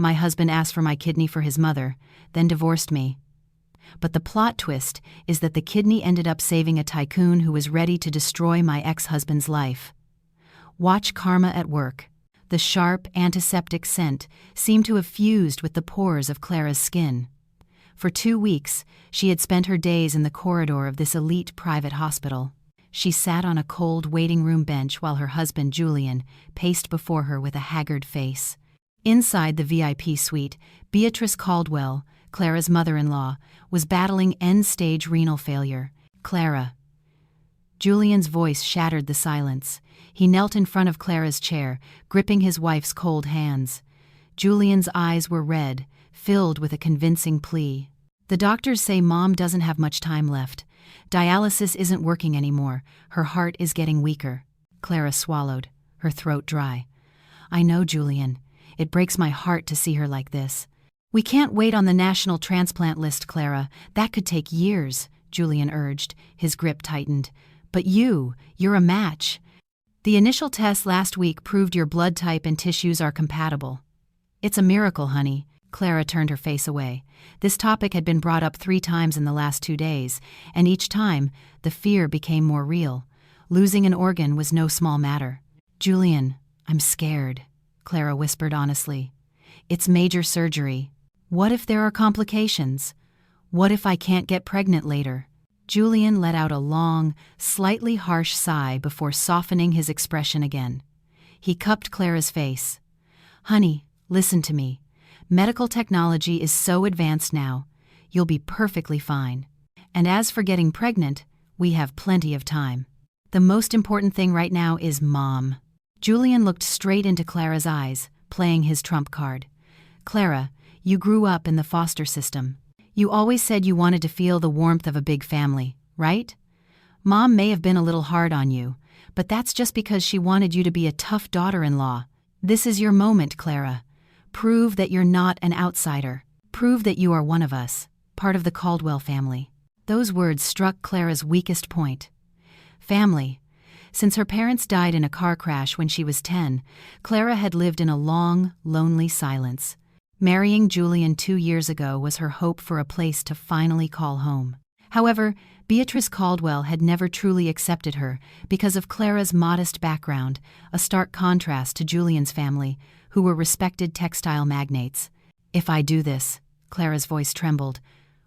My husband asked for my kidney for his mother, then divorced me. But the plot twist is that the kidney ended up saving a tycoon who was ready to destroy my ex-husband's life. Watch karma at work. The sharp, antiseptic scent seemed to have fused with the pores of Clara's skin. For 2 weeks, she had spent her days in the corridor of this elite private hospital. She sat on a cold waiting room bench while her husband, Julian, paced before her with a haggard face. Inside the VIP suite, Beatrice Caldwell, Clara's mother-in-law, was battling end-stage renal failure. Clara. Julian's voice shattered the silence. He knelt in front of Clara's chair, gripping his wife's cold hands. Julian's eyes were red, filled with a convincing plea. The doctors say Mom doesn't have much time left. Dialysis isn't working anymore. Her heart is getting weaker. Clara swallowed, her throat dry. I know, Julian. It breaks my heart to see her like this. We can't wait on the national transplant list, Clara. That could take years, Julian urged, his grip tightened. But you're a match. The initial test last week proved your blood type and tissues are compatible. It's a miracle, honey. Clara turned her face away. This topic had been brought up 3 times in the last 2 days, and each time, the fear became more real. Losing an organ was no small matter. Julian, I'm scared, Clara whispered honestly. It's major surgery. What if there are complications? What if I can't get pregnant later? Julian let out a long, slightly harsh sigh before softening his expression again. He cupped Clara's face. Honey, listen to me. Medical technology is so advanced now. You'll be perfectly fine. And as for getting pregnant, we have plenty of time. The most important thing right now is Mom. Julian looked straight into Clara's eyes, playing his trump card. Clara, you grew up in the foster system. You always said you wanted to feel the warmth of a big family, right? Mom may have been a little hard on you, but that's just because she wanted you to be a tough daughter-in-law. This is your moment, Clara. Prove that you're not an outsider. Prove that you are one of us, part of the Caldwell family. Those words struck Clara's weakest point. Family. Since her parents died in a car crash when she was 10, Clara had lived in a long, lonely silence. Marrying Julian 2 years ago was her hope for a place to finally call home. However, Beatrice Caldwell had never truly accepted her because of Clara's modest background, a stark contrast to Julian's family, who were respected textile magnates. If I do this, Clara's voice trembled,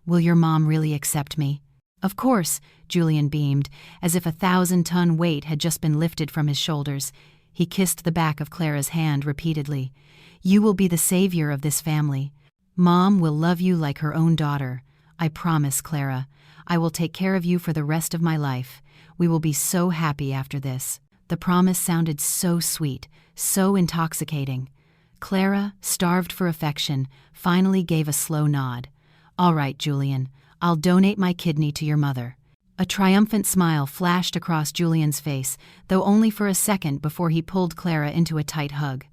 will your mom really accept me? Of course, Julian beamed, as if a 1,000-ton weight had just been lifted from his shoulders. He kissed the back of Clara's hand repeatedly. You will be the savior of this family. Mom will love you like her own daughter. I promise, Clara. I will take care of you for the rest of my life. We will be so happy after this. The promise sounded so sweet, so intoxicating. Clara, starved for affection, finally gave a slow nod. All right, Julian, I'll donate my kidney to your mother. A triumphant smile flashed across Julian's face, though only for a second before he pulled Clara into a tight hug.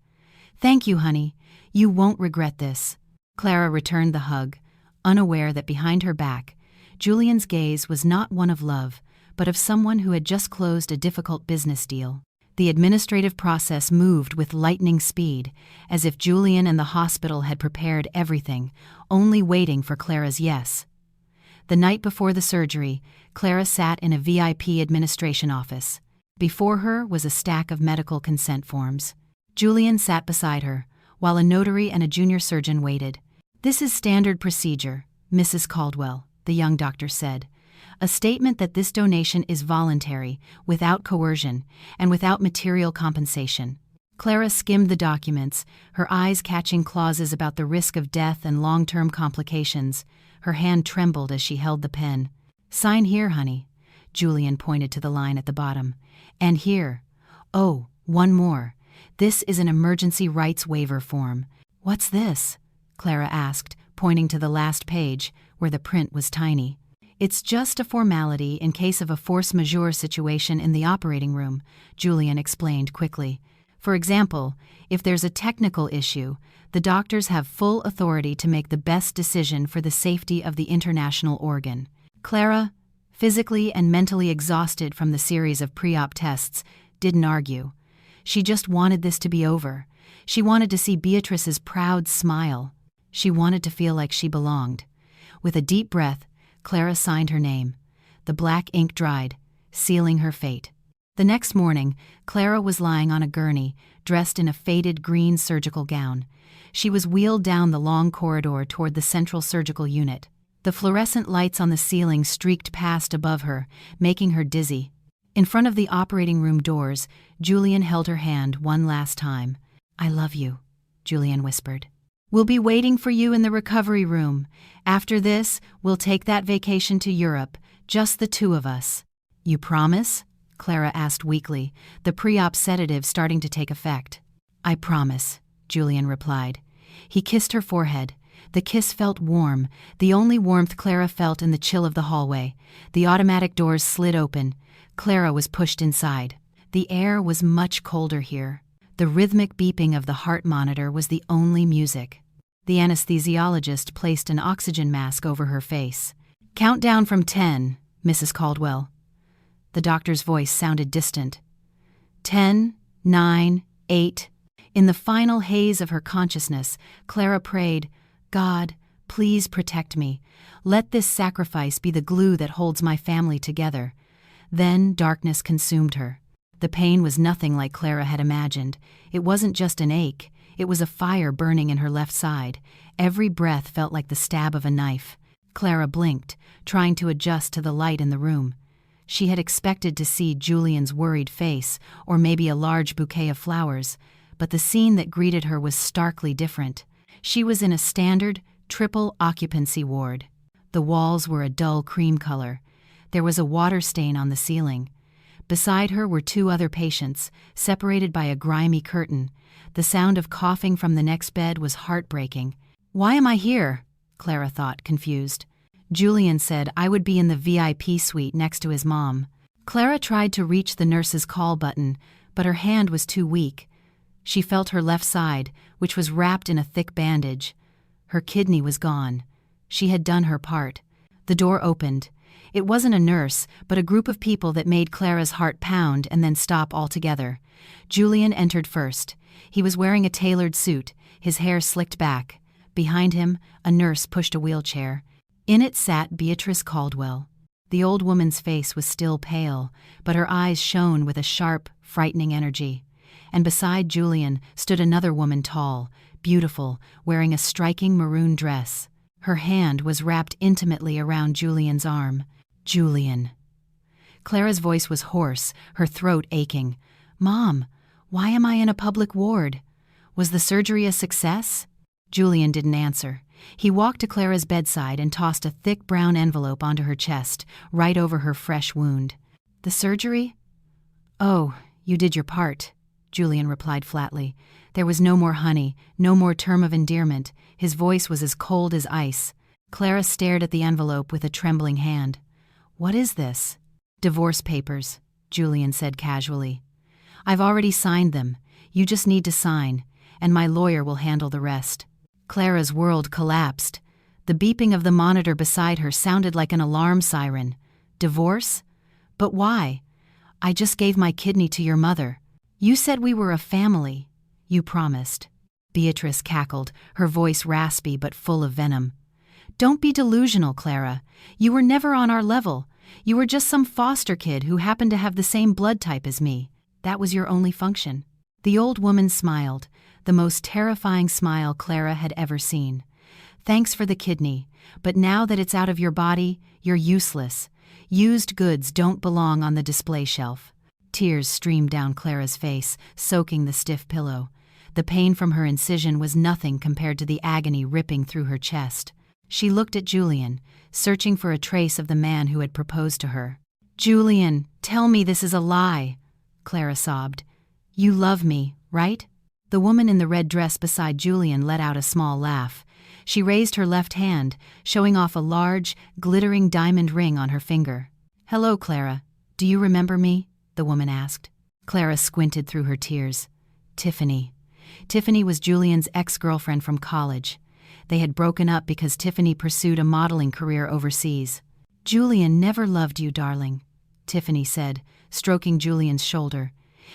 Thank you, honey. You won't regret this. Clara returned the hug, unaware that behind her back, Julian's gaze was not one of love, but of someone who had just closed a difficult business deal. The administrative process moved with lightning speed, as if Julian and the hospital had prepared everything, only waiting for Clara's yes. The night before the surgery, Clara sat in a VIP administration office. Before her was a stack of medical consent forms. Julian sat beside her, while a notary and a junior surgeon waited. This is standard procedure, Mrs. Caldwell, the young doctor said. A statement that this donation is voluntary, without coercion, and without material compensation. Clara skimmed the documents, her eyes catching clauses about the risk of death and long-term complications. Her hand trembled as she held the pen. Sign here, honey. Julian pointed to the line at the bottom. And here. Oh, one more. This is an emergency rights waiver form. What's this? Clara asked, pointing to the last page, where the print was tiny. It's just a formality in case of a force majeure situation in the operating room, Julian explained quickly. For example, if there's a technical issue, the doctors have full authority to make the best decision for the safety of the international organ. Clara, physically and mentally exhausted from the series of pre-op tests, didn't argue. She just wanted this to be over. She wanted to see Beatrice's proud smile. She wanted to feel like she belonged. With a deep breath, Clara signed her name. The black ink dried, sealing her fate. The next morning, Clara was lying on a gurney, dressed in a faded green surgical gown. She was wheeled down the long corridor toward the central surgical unit. The fluorescent lights on the ceiling streaked past above her, making her dizzy. In front of the operating room doors, Julian held her hand one last time. "I love you," Julian whispered. "We'll be waiting for you in the recovery room. After this, we'll take that vacation to Europe, just the two of us." "You promise?" Clara asked weakly, the pre-op sedative starting to take effect. "I promise," Julian replied. He kissed her forehead. The kiss felt warm, the only warmth Clara felt in the chill of the hallway. The automatic doors slid open. Clara was pushed inside. The air was much colder here. The rhythmic beeping of the heart monitor was the only music. The anesthesiologist placed an oxygen mask over her face. "Count down from 10, Mrs. Caldwell." The doctor's voice sounded distant. 10, 9, 8. In the final haze of her consciousness, Clara prayed, "God, please protect me. Let this sacrifice be the glue that holds my family together." Then darkness consumed her. The pain was nothing like Clara had imagined. It wasn't just an ache. It was a fire burning in her left side. Every breath felt like the stab of a knife. Clara blinked, trying to adjust to the light in the room. She had expected to see Julian's worried face, or maybe a large bouquet of flowers, but the scene that greeted her was starkly different. She was in a standard, triple occupancy ward. The walls were a dull cream color. There was a water stain on the ceiling. Beside her were two other patients, separated by a grimy curtain. The sound of coughing from the next bed was heartbreaking. "Why am I here?" Clara thought, confused. Julian said I would be in the VIP suite next to his mom. Clara tried to reach the nurse's call button, but her hand was too weak. She felt her left side, which was wrapped in a thick bandage. Her kidney was gone. She had done her part. The door opened. It wasn't a nurse, but a group of people that made Clara's heart pound and then stop altogether. Julian entered first. He was wearing a tailored suit, his hair slicked back. Behind him, a nurse pushed a wheelchair. In it sat Beatrice Caldwell. The old woman's face was still pale, but her eyes shone with a sharp, frightening energy. And beside Julian stood another woman, tall, beautiful, wearing a striking maroon dress. Her hand was wrapped intimately around Julian's arm. "Julian." Clara's voice was hoarse, her throat aching. "Mom, why am I in a public ward? Was the surgery a success?" Julian didn't answer. He walked to Clara's bedside and tossed a thick brown envelope onto her chest, right over her fresh wound. "The surgery?" "Oh, you did your part," Julian replied flatly. There was no more honey, no more term of endearment. His voice was as cold as ice. Clara stared at the envelope with a trembling hand. "What is this?" "Divorce papers," Julian said casually. "I've already signed them. You just need to sign, and my lawyer will handle the rest." Clara's world collapsed. The beeping of the monitor beside her sounded like an alarm siren. "Divorce? But why? I just gave my kidney to your mother. You said we were a family. You promised." Beatrice cackled, her voice raspy but full of venom. "Don't be delusional, Clara. You were never on our level. You were just some foster kid who happened to have the same blood type as me. That was your only function." The old woman smiled, the most terrifying smile Clara had ever seen. "Thanks for the kidney, but now that it's out of your body, you're useless. Used goods don't belong on the display shelf." Tears streamed down Clara's face, soaking the stiff pillow. The pain from her incision was nothing compared to the agony ripping through her chest. She looked at Julian, searching for a trace of the man who had proposed to her. "Julian, tell me this is a lie," Clara sobbed. "You love me, right?" The woman in the red dress beside Julian let out a small laugh. She raised her left hand, showing off a large, glittering diamond ring on her finger. "Hello, Clara. Do you remember me?" the woman asked. Clara squinted through her tears. Tiffany. Tiffany was Julian's ex-girlfriend from college. They had broken up because Tiffany pursued a modeling career overseas. "Julian never loved you, darling," Tiffany said, stroking Julian's shoulder.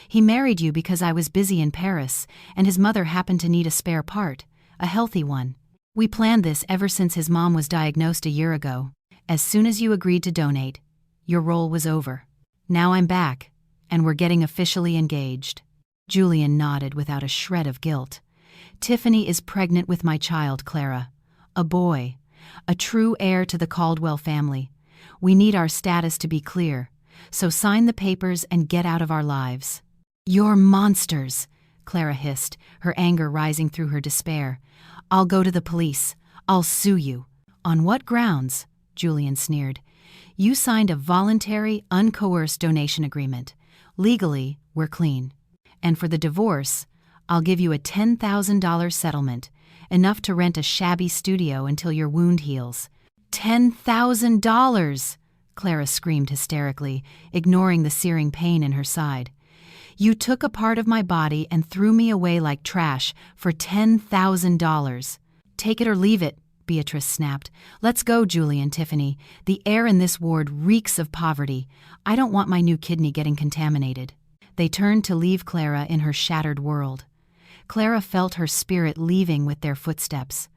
He married you because I was busy in Paris, and his mother happened to need a spare part, a healthy one. We planned this ever since his mom was diagnosed a year ago. As soon as you agreed to donate, your role was over. Now I'm back, and we're getting officially engaged." Julian nodded without a shred of guilt. "Tiffany is pregnant with my child, Clara. A boy. A true heir to the Caldwell family. We need our status to be clear, so sign the papers and get out of our lives." "You're monsters," Clara hissed, her anger rising through her despair. "I'll go to the police. I'll sue you." "On what grounds?" Julian sneered. "You signed a voluntary, uncoerced donation agreement. Legally, we're clean. And for the divorce, I'll give you a $10,000 settlement, enough to rent a shabby studio until your wound heals." $10,000! Clara screamed hysterically, ignoring the searing pain in her side. "You took a part of my body and threw me away like trash for $10,000. Take it or leave it," Beatrice snapped. "Let's go, Julian, Tiffany. The air in this ward reeks of poverty. I don't want my new kidney getting contaminated." They turned to leave Clara in her shattered world. Clara felt her spirit leaving with their footsteps.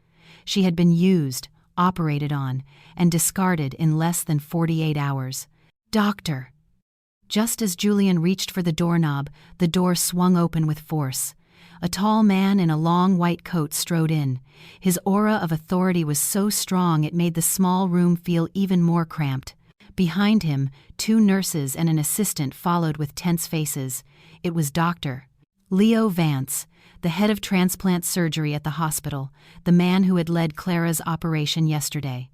She had been used, operated on, and discarded in less than 48 hours. "Doctor!" Just as Julian reached for the doorknob, the door swung open with force. A tall man in a long white coat strode in. His aura of authority was so strong it made the small room feel even more cramped. Behind him, 2 nurses and an assistant followed with tense faces. It was Dr. Leo Vance, the head of transplant surgery at the hospital, the man who had led Clara's operation yesterday.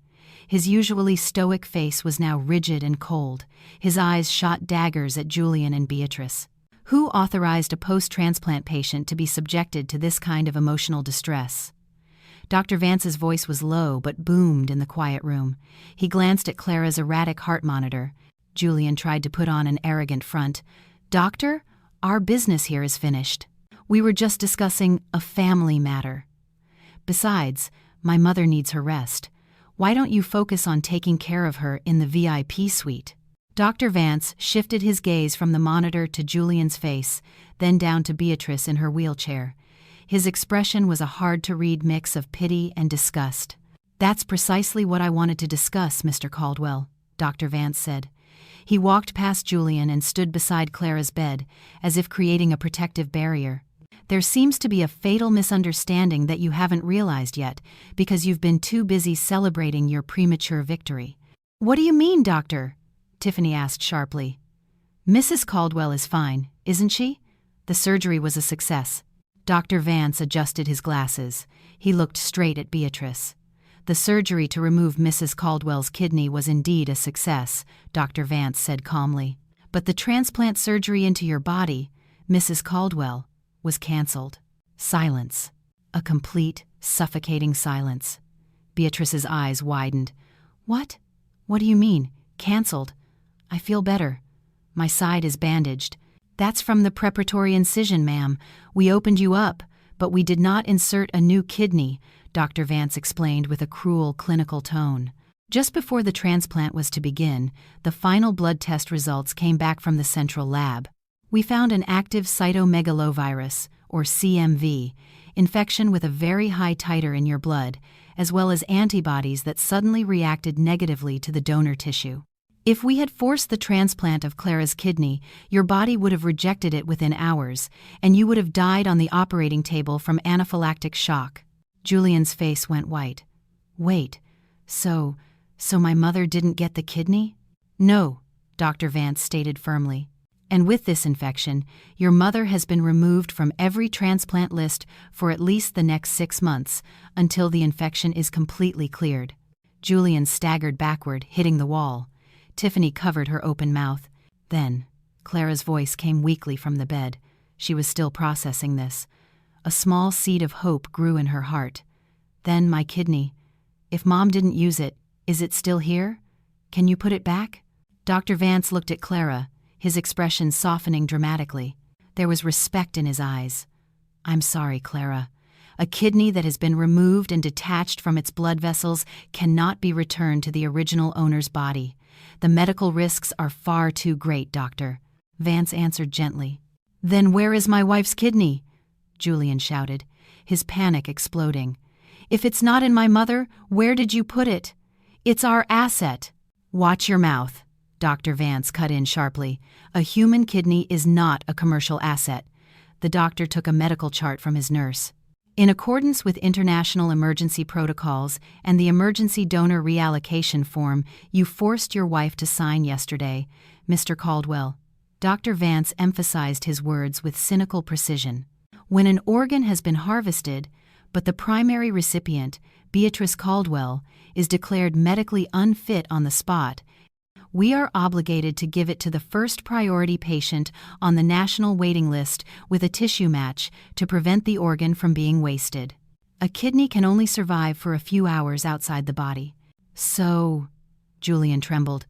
His usually stoic face was now rigid and cold. His eyes shot daggers at Julian and Beatrice. Who authorized a post-transplant patient to be subjected to this kind of emotional distress? Dr. Vance's voice was low but boomed in the quiet room. He glanced at Clara's erratic heart monitor. Julian tried to put on an arrogant front. "Doctor, our business here is finished. We were just discussing a family matter. Besides, my mother needs her rest. Why don't you focus on taking care of her in the VIP suite?" Dr. Vance shifted his gaze from the monitor to Julian's face, then down to Beatrice in her wheelchair. His expression was a hard-to-read mix of pity and disgust. "That's precisely what I wanted to discuss, Mr. Caldwell," Dr. Vance said. He walked past Julian and stood beside Clara's bed, as if creating a protective barrier. "There seems to be a fatal misunderstanding that you haven't realized yet, because you've been too busy celebrating your premature victory." "What do you mean, Doctor?" Tiffany asked sharply. "Mrs. Caldwell is fine, isn't she? The surgery was a success." Dr. Vance adjusted his glasses. He looked straight at Beatrice. "The surgery to remove Mrs. Caldwell's kidney was indeed a success," Dr. Vance said calmly. "But the transplant surgery into your body, Mrs. Caldwell, was canceled." Silence. A complete, suffocating silence. Beatrice's eyes widened. "What? What do you mean? Canceled? I feel better. My side is bandaged." "That's from the preparatory incision, ma'am. We opened you up, but we did not insert a new kidney," Dr. Vance explained with a cruel clinical tone. Just before the transplant was to begin, the final blood test results came back from the central lab. "We found an active cytomegalovirus, or CMV, infection with a very high titer in your blood, as well as antibodies that suddenly reacted negatively to the donor tissue. If we had forced the transplant of Clara's kidney, your body would have rejected it within hours, and you would have died on the operating table from anaphylactic shock." Julian's face went white. "Wait, so my mother didn't get the kidney?" "No," Dr. Vance stated firmly. "And with this infection, your mother has been removed from every transplant list for at least the next 6 months, until the infection is completely cleared." Julian staggered backward, hitting the wall. Tiffany covered her open mouth. Then, Clara's voice came weakly from the bed. She was still processing this. A small seed of hope grew in her heart. "Then my kidney. If Mom didn't use it, is it still here? Can you put it back?" Dr. Vance looked at Clara, his expression softening dramatically. There was respect in his eyes. "I'm sorry, Clara. A kidney that has been removed and detached from its blood vessels cannot be returned to the original owner's body. The medical risks are far too great, Doctor," Vance answered gently. "Then where is my wife's kidney?" Julian shouted, his panic exploding. "If it's not in my mother, where did you put it? It's our asset." "Watch your mouth," Dr. Vance cut in sharply. "A human kidney is not a commercial asset." The doctor took a medical chart from his nurse. "In accordance with international emergency protocols and the emergency donor reallocation form you forced your wife to sign yesterday, Mr. Caldwell," Dr. Vance emphasized his words with cynical precision. "When an organ has been harvested, but the primary recipient, Beatrice Caldwell, is declared medically unfit on the spot, we are obligated to give it to the first priority patient on the national waiting list with a tissue match to prevent the organ from being wasted. A kidney can only survive for a few hours outside the body." "So," Julian trembled,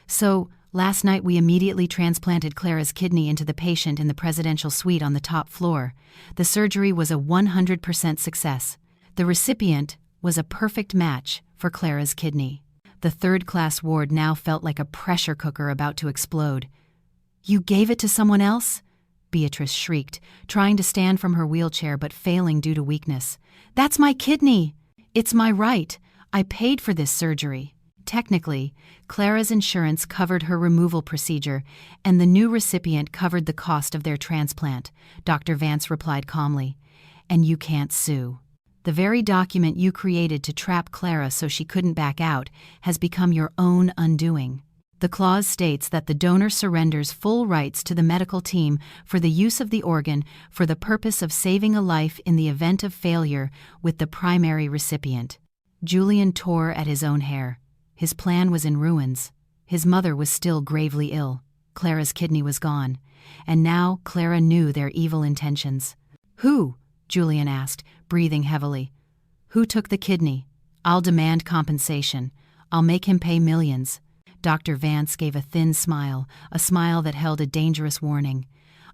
"so last night we immediately transplanted Clara's kidney into the patient in the presidential suite on the top floor. The surgery was a 100% success. The recipient was a perfect match for Clara's kidney." The third-class ward now felt like a pressure cooker about to explode. "You gave it to someone else?" Beatrice shrieked, trying to stand from her wheelchair but failing due to weakness. "That's my kidney! It's my right! I paid for this surgery." Technically, Clara's insurance covered her removal procedure, and the new recipient covered the cost of their transplant, Dr. Vance replied calmly. "And you can't sue. The very document you created to trap Clara so she couldn't back out has become your own undoing. The clause states that the donor surrenders full rights to the medical team for the use of the organ for the purpose of saving a life in the event of failure with the primary recipient." Julian tore at his own hair. His plan was in ruins. His mother was still gravely ill. Clara's kidney was gone. And now Clara knew their evil intentions. "Who?" Julian asked, breathing heavily. "Who took the kidney? I'll demand compensation. I'll make him pay millions." Dr. Vance gave a thin smile, a smile that held a dangerous warning.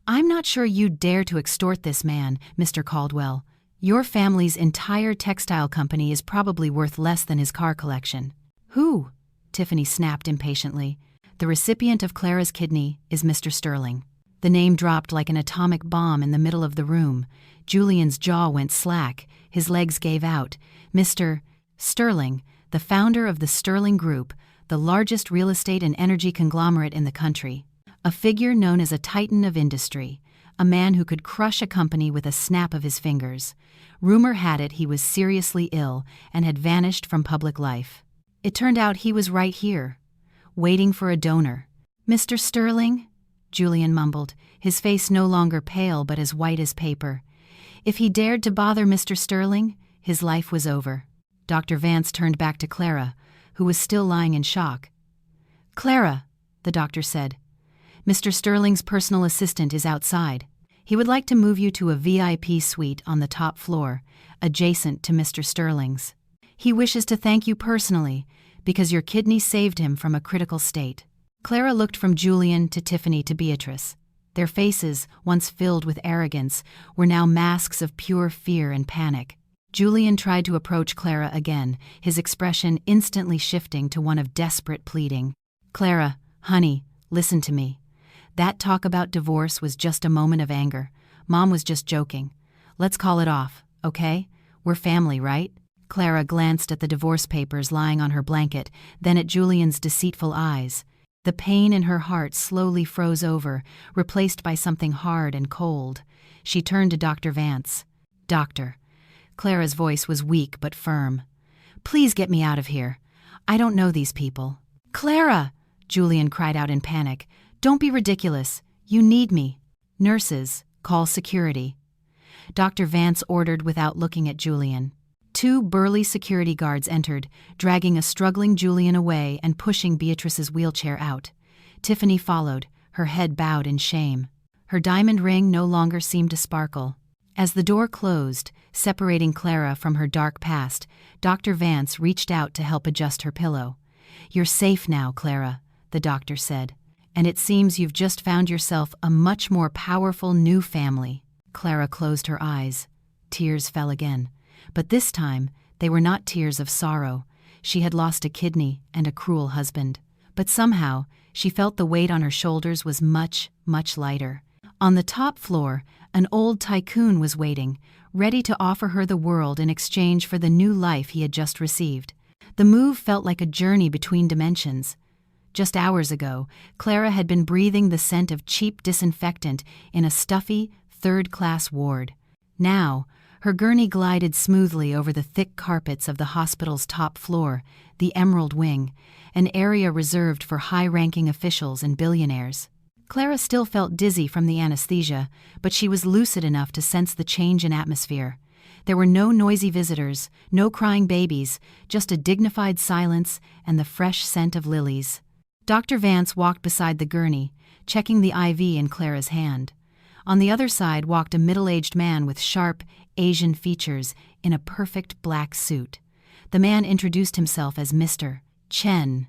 "I'm not sure you'd dare to extort this man, Mr. Caldwell. Your family's entire textile company is probably worth less than his car collection." "Who?" Tiffany snapped impatiently. "The recipient of Clara's kidney is Mr. Sterling." The name dropped like an atomic bomb in the middle of the room. Julian's jaw went slack, his legs gave out. Mr. Sterling, the founder of the Sterling Group, the largest real estate and energy conglomerate in the country. A figure known as a titan of industry, a man who could crush a company with a snap of his fingers. Rumor had it he was seriously ill and had vanished from public life. It turned out he was right here, waiting for a donor. "Mr. Sterling?" Julian mumbled, his face no longer pale but as white as paper. If he dared to bother Mr. Sterling, his life was over. Dr. Vance turned back to Clara, who was still lying in shock. "Clara," the doctor said, "Mr. Sterling's personal assistant is outside. He would like to move you to a VIP suite on the top floor, adjacent to Mr. Sterling's. He wishes to thank you personally because your kidney saved him from a critical state." Clara looked from Julian to Tiffany to Beatrice. Their faces, once filled with arrogance, were now masks of pure fear and panic. Julian tried to approach Clara again, his expression instantly shifting to one of desperate pleading. "Clara, honey, listen to me. That talk about divorce was just a moment of anger. Mom was just joking. Let's call it off, okay? We're family, right?" Clara glanced at the divorce papers lying on her blanket, then at Julian's deceitful eyes. The pain in her heart slowly froze over, replaced by something hard and cold. She turned to Dr. Vance. "Doctor." Clara's voice was weak but firm. "Please get me out of here. I don't know these people." "Clara!" Julian cried out in panic. "Don't be ridiculous. You need me." "Nurses, call security." Dr. Vance ordered without looking at Julian. 2 burly security guards entered, dragging a struggling Julian away and pushing Beatrice's wheelchair out. Tiffany followed, her head bowed in shame. Her diamond ring no longer seemed to sparkle. As the door closed, separating Clara from her dark past, Dr. Vance reached out to help adjust her pillow. "You're safe now, Clara," the doctor said. "And it seems you've just found yourself a much more powerful new family." Clara closed her eyes. Tears fell again. But this time, they were not tears of sorrow. She had lost a kidney and a cruel husband. But somehow, she felt the weight on her shoulders was much, much lighter. On the top floor, an old tycoon was waiting, ready to offer her the world in exchange for the new life he had just received. The move felt like a journey between dimensions. Just hours ago, Clara had been breathing the scent of cheap disinfectant in a stuffy, third-class ward. Now, her gurney glided smoothly over the thick carpets of the hospital's top floor, the Emerald Wing, an area reserved for high-ranking officials and billionaires. Clara still felt dizzy from the anesthesia, but she was lucid enough to sense the change in atmosphere. There were no noisy visitors, no crying babies, just a dignified silence and the fresh scent of lilies. Dr. Vance walked beside the gurney, checking the IV in Clara's hand. On the other side walked a middle-aged man with sharp, Asian features in a perfect black suit. The man introduced himself as Mr. Chen,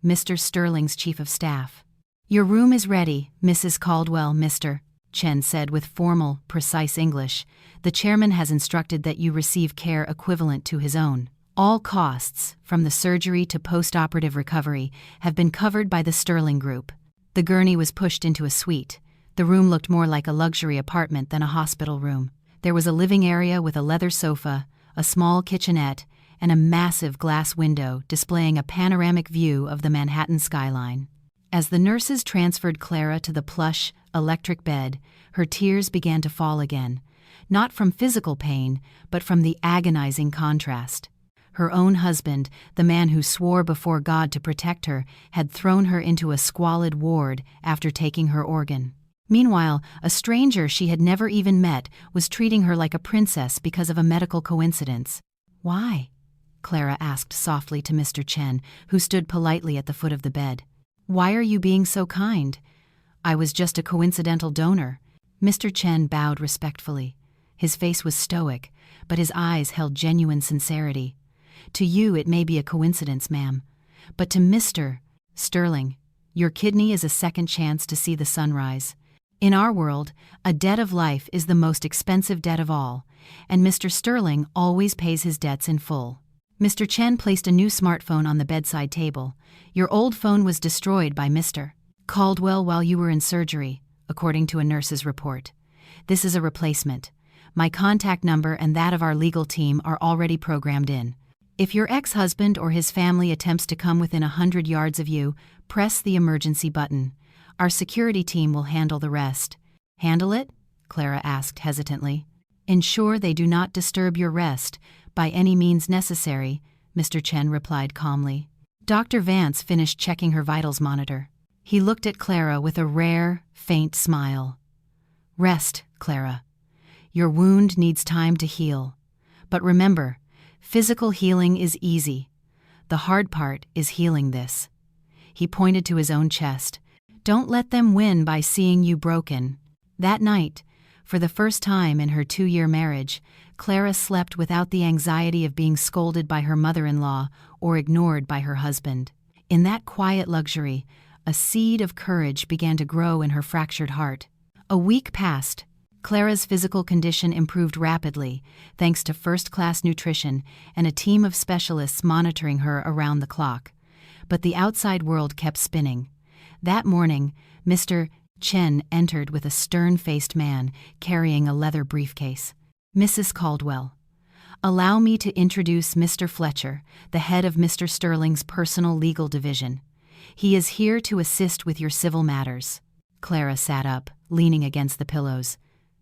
Mr. Sterling's chief of staff. "Your room is ready, Mrs. Caldwell, Mr. Chen said with formal, precise English. "The chairman has instructed that you receive care equivalent to his own. All costs, from the surgery to post-operative recovery, have been covered by the Sterling Group." The gurney was pushed into a suite. The room looked more like a luxury apartment than a hospital room. There was a living area with a leather sofa, a small kitchenette, and a massive glass window displaying a panoramic view of the Manhattan skyline. As the nurses transferred Clara to the plush, electric bed, her tears began to fall again, not from physical pain, but from the agonizing contrast. Her own husband, the man who swore before God to protect her, had thrown her into a squalid ward after taking her organ. Meanwhile, a stranger she had never even met was treating her like a princess because of a medical coincidence. "Why?" Clara asked softly to Mr. Chen, who stood politely at the foot of the bed. "Why are you being so kind?" "I was just a coincidental donor." Mr. Chen bowed respectfully. His face was stoic, but his eyes held genuine sincerity. "To you it may be a coincidence, ma'am. But to Mr. Sterling, your kidney is a second chance to see the sunrise. In our world, a debt of life is the most expensive debt of all, and Mr. Sterling always pays his debts in full." Mr. Chen placed a new smartphone on the bedside table. "Your old phone was destroyed by Mr. Caldwell while you were in surgery, according to a nurse's report. This is a replacement. My contact number and that of our legal team are already programmed in. If your ex-husband or his family attempts to come within 100 yards of you, press the emergency button. Our security team will handle the rest." "Handle it?" Clara asked hesitantly. "Ensure they do not disturb your rest, by any means necessary," Mr. Chen replied calmly. Dr. Vance finished checking her vitals monitor. He looked at Clara with a rare, faint smile. "Rest, Clara. Your wound needs time to heal. But remember, physical healing is easy. The hard part is healing this." He pointed to his own chest. "Don't let them win by seeing you broken." That night, for the first time in her 2-year marriage, Clara slept without the anxiety of being scolded by her mother-in-law or ignored by her husband. In that quiet luxury, a seed of courage began to grow in her fractured heart. A week passed. Clara's physical condition improved rapidly, thanks to first-class nutrition and a team of specialists monitoring her around the clock. But the outside world kept spinning. That morning, Mr. Chen entered with a stern-faced man carrying a leather briefcase. "Mrs. Caldwell, allow me to introduce Mr. Fletcher, the head of Mr. Sterling's personal legal division. He is here to assist with your civil matters." Clara sat up, leaning against the pillows.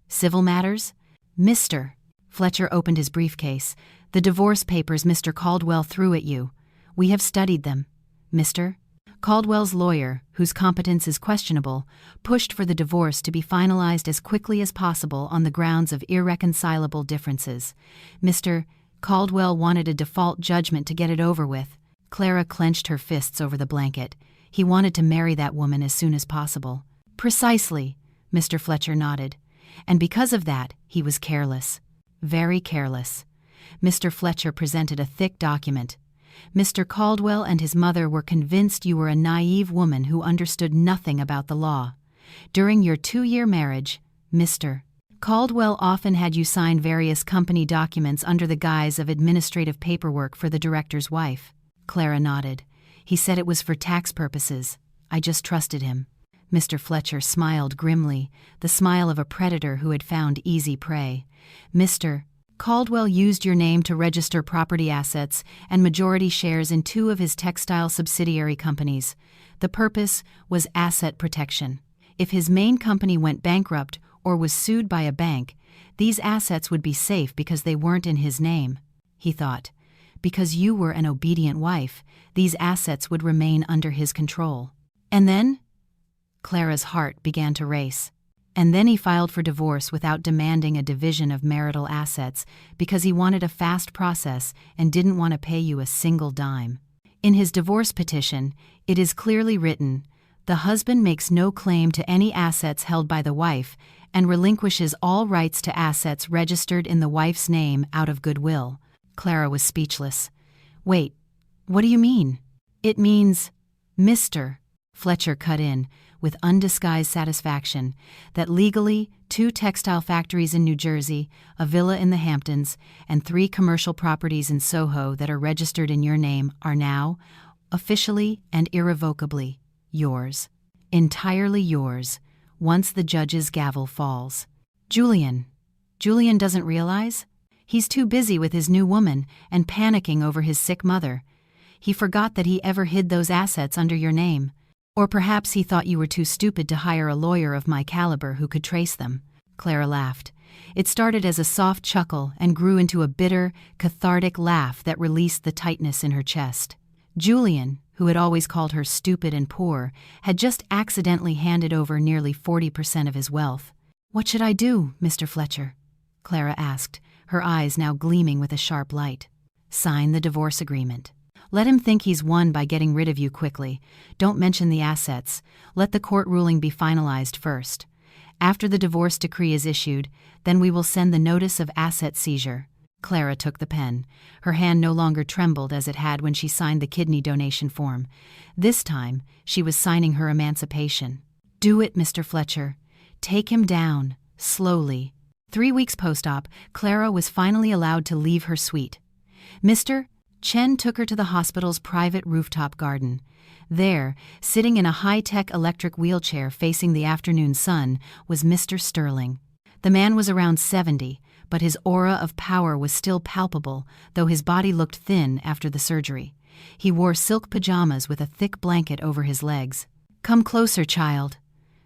"Civil matters?" "Mr." Fletcher opened his briefcase. "The divorce papers Mr. Caldwell threw at you. We have studied them. Mr. Caldwell's lawyer, whose competence is questionable, pushed for the divorce to be finalized as quickly as possible on the grounds of irreconcilable differences. Mr. Caldwell wanted a default judgment to get it over with." Clara clenched her fists over the blanket. "He wanted to marry that woman as soon as possible." "Precisely," Mr. Fletcher nodded. "And because of that, he was careless. Very careless." Mr. Fletcher presented a thick document. "Mr. Caldwell and his mother were convinced you were a naive woman who understood nothing about the law. During your 2-year marriage, Mr. Caldwell often had you sign various company documents under the guise of administrative paperwork for the director's wife." Clara nodded. "He said it was for tax purposes. I just trusted him." Mr. Fletcher smiled grimly, the smile of a predator who had found easy prey. Mr. Caldwell used your name to register property assets and majority shares in 2 of his textile subsidiary companies. The purpose was asset protection. If his main company went bankrupt or was sued by a bank, these assets would be safe because they weren't in his name. He thought, because you were an obedient wife, these assets would remain under his control. And then? Clara's heart began to race. And then he filed for divorce without demanding a division of marital assets because he wanted a fast process and didn't want to pay you a single dime. In his divorce petition, it is clearly written, the husband makes no claim to any assets held by the wife and relinquishes all rights to assets registered in the wife's name out of goodwill. Clara was speechless. Wait, what do you mean? It means, Mr. Fletcher cut in, with undisguised satisfaction, that legally 2 textile factories in New Jersey, a villa in the Hamptons, and 3 commercial properties in Soho that are registered in your name are now, officially and irrevocably, yours. Entirely yours, once the judge's gavel falls. Julian doesn't realize? He's too busy with his new woman and panicking over his sick mother. He forgot that he ever hid those assets under your name. Or perhaps he thought you were too stupid to hire a lawyer of my caliber who could trace them. Clara laughed. It started as a soft chuckle and grew into a bitter, cathartic laugh that released the tightness in her chest. Julian, who had always called her stupid and poor, had just accidentally handed over nearly 40% of his wealth. What should I do, Mr. Fletcher? Clara asked, her eyes now gleaming with a sharp light. Sign the divorce agreement. Let him think he's won by getting rid of you quickly. Don't mention the assets. Let the court ruling be finalized first. After the divorce decree is issued, then we will send the notice of asset seizure. Clara took the pen. Her hand no longer trembled as it had when she signed the kidney donation form. This time, she was signing her emancipation. Do it, Mr. Fletcher. Take him down, slowly. 3 weeks post-op, Clara was finally allowed to leave her suite. Mr. Chen took her to the hospital's private rooftop garden. There, sitting in a high-tech electric wheelchair facing the afternoon sun, was Mr. Sterling. The man was around 70, but his aura of power was still palpable, though his body looked thin after the surgery. He wore silk pajamas with a thick blanket over his legs. Come closer, child.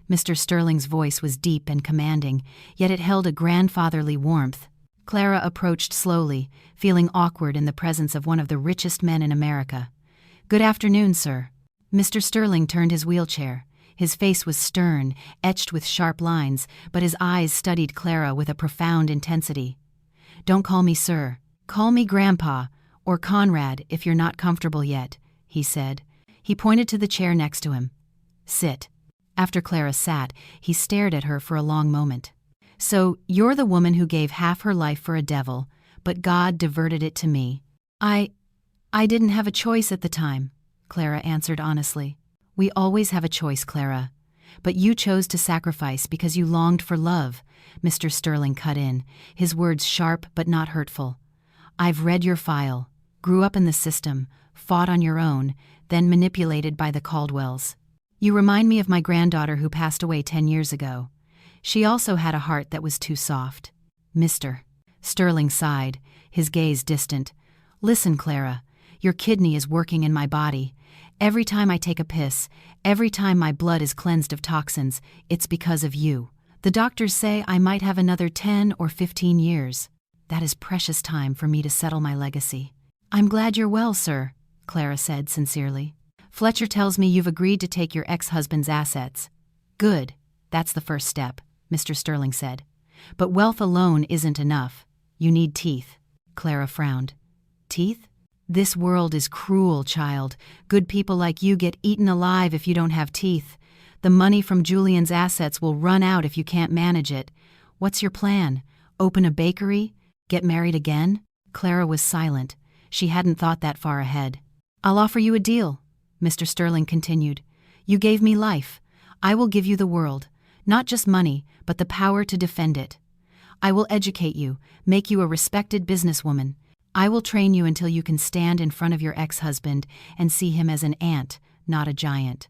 Mr. Sterling's voice was deep and commanding, yet it held a grandfatherly warmth. Clara approached slowly, feeling awkward in the presence of one of the richest men in America. Good afternoon, sir. Mr. Sterling turned his wheelchair. His face was stern, etched with sharp lines, but his eyes studied Clara with a profound intensity. Don't call me sir. Call me Grandpa, or Conrad if you're not comfortable yet, he said. He pointed to the chair next to him. Sit. After Clara sat, he stared at her for a long moment. So, you're the woman who gave half her life for a devil, but God diverted it to me. I didn't have a choice at the time, Clara answered honestly. We always have a choice, Clara. But you chose to sacrifice because you longed for love, Mr. Sterling cut in, his words sharp but not hurtful. I've read your file, grew up in the system, fought on your own, then manipulated by the Caldwells. You remind me of my granddaughter who passed away 10 years ago. She also had a heart that was too soft. Mr. Sterling sighed, his gaze distant. Listen, Clara, your kidney is working in my body. Every time I take a piss, every time my blood is cleansed of toxins, it's because of you. The doctors say I might have another 10 or 15 years. That is precious time for me to settle my legacy. I'm glad you're well, sir, Clara said sincerely. Fletcher tells me you've agreed to take your ex-husband's assets. Good, that's the first step, Mr. Sterling said. But wealth alone isn't enough. You need teeth. Clara frowned. Teeth? This world is cruel, child. Good people like you get eaten alive if you don't have teeth. The money from Julian's assets will run out if you can't manage it. What's your plan? Open a bakery? Get married again? Clara was silent. She hadn't thought that far ahead. I'll offer you a deal, Mr. Sterling continued. You gave me life. I will give you the world. Not just money, but the power to defend it. I will educate you, make you a respected businesswoman. I will train you until you can stand in front of your ex-husband and see him as an ant, not a giant.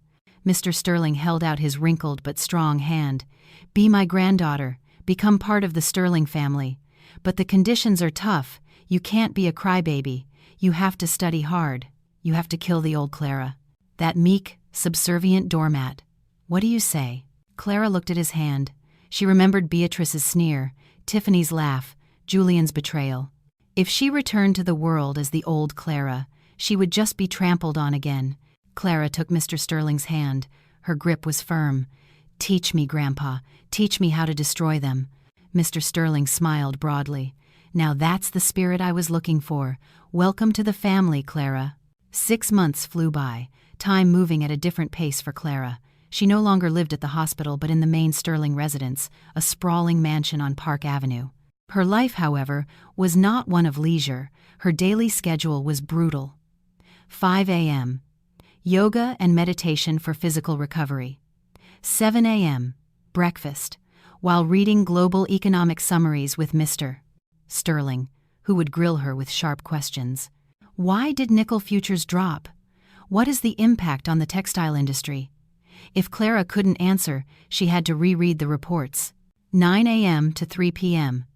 Mr. Sterling held out his wrinkled but strong hand. "Be my granddaughter. Become part of the Sterling family. But the conditions are tough. You can't be a crybaby. You have to study hard. You have to kill the old Clara. That meek, subservient doormat. What do you say?" Clara looked at his hand. She remembered Beatrice's sneer, Tiffany's laugh, Julian's betrayal. If she returned to the world as the old Clara, she would just be trampled on again. Clara took Mr. Sterling's hand. Her grip was firm. "Teach me, Grandpa. Teach me how to destroy them." Mr. Sterling smiled broadly. "Now that's the spirit I was looking for. Welcome to the family, Clara." 6 months flew by, time moving at a different pace for Clara. She no longer lived at the hospital but in the main Sterling residence, a sprawling mansion on Park Avenue. Her life, however, was not one of leisure. Her daily schedule was brutal. 5 a.m. Yoga and meditation for physical recovery. 7 a.m. Breakfast, while reading global economic summaries with Mr. Sterling, who would grill her with sharp questions. Why did nickel futures drop? What is the impact on the textile industry? If Clara couldn't answer, she had to reread the reports. 9 a.m. to 3 p.m.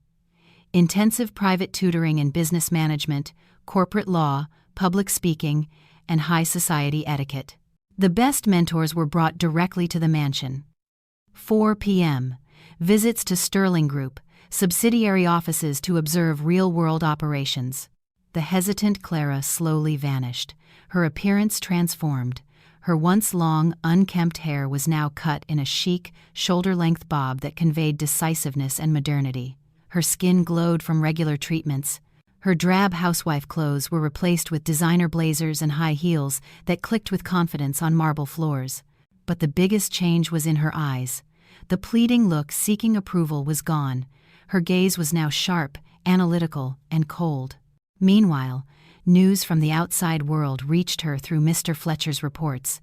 Intensive private tutoring in business management, corporate law, public speaking, and high society etiquette. The best mentors were brought directly to the mansion. 4 p.m. Visits to Sterling Group, subsidiary offices to observe real-world operations. The hesitant Clara slowly vanished, her appearance transformed. Her once long, unkempt hair was now cut in a chic, shoulder-length bob that conveyed decisiveness and modernity. Her skin glowed from regular treatments. Her drab housewife clothes were replaced with designer blazers and high heels that clicked with confidence on marble floors. But the biggest change was in her eyes. The pleading look seeking approval was gone. Her gaze was now sharp, analytical, and cold. Meanwhile, news from the outside world reached her through Mr. Fletcher's reports.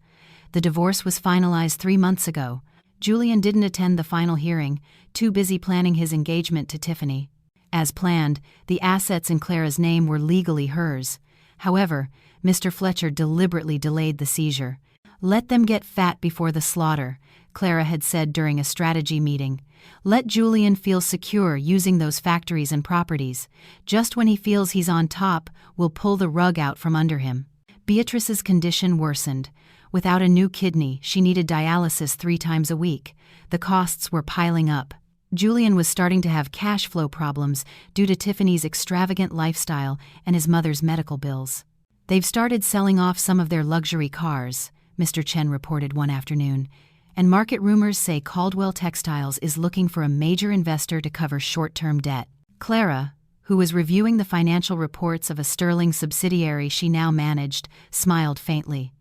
The divorce was finalized 3 months ago. Julian didn't attend the final hearing, too busy planning his engagement to Tiffany. As planned, the assets in Clara's name were legally hers. However, Mr. Fletcher deliberately delayed the seizure. "Let them get fat before the slaughter," Clara had said during a strategy meeting. "Let Julian feel secure using those factories and properties. Just when he feels he's on top, we'll pull the rug out from under him." Beatrice's condition worsened. Without a new kidney, she needed dialysis 3 times a week. The costs were piling up. Julian was starting to have cash flow problems due to Tiffany's extravagant lifestyle and his mother's medical bills. "They've started selling off some of their luxury cars," Mr. Chen reported one afternoon, "and market rumors say Caldwell Textiles is looking for a major investor to cover short-term debt." Clara, who was reviewing the financial reports of a Sterling subsidiary she now managed, smiled faintly.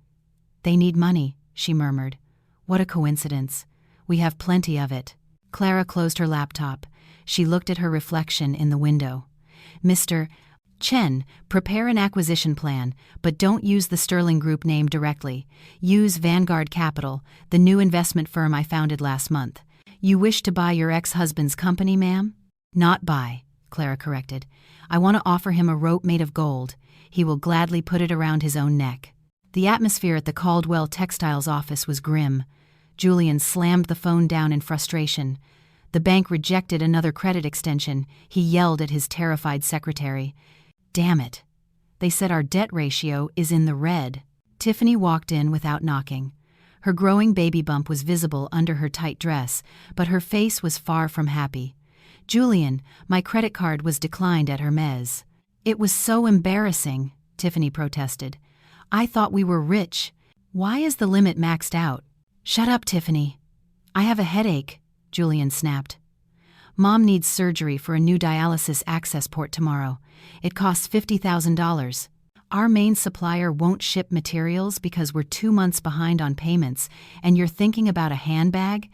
"They need money," she murmured. "What a coincidence. We have plenty of it." Clara closed her laptop. She looked at her reflection in the window. "Mr. Chen, prepare an acquisition plan, but don't use the Sterling Group name directly. Use Vanguard Capital, the new investment firm I founded last month." "You wish to buy your ex-husband's company, ma'am?" "Not buy," Clara corrected. "I want to offer him a rope made of gold. He will gladly put it around his own neck." The atmosphere at the Caldwell Textiles office was grim. Julian slammed the phone down in frustration. The bank rejected another credit extension. He yelled at his terrified secretary. "Damn it. They said our debt ratio is in the red." Tiffany walked in without knocking. Her growing baby bump was visible under her tight dress, but her face was far from happy. "Julian, my credit card was declined at Hermes." "It was so embarrassing," Tiffany protested. "I thought we were rich. Why is the limit maxed out?" "Shut up, Tiffany. I have a headache," Julian snapped. "Mom needs surgery for a new dialysis access port tomorrow. It costs $50,000. Our main supplier won't ship materials because we're 2 months behind on payments, and you're thinking about a handbag?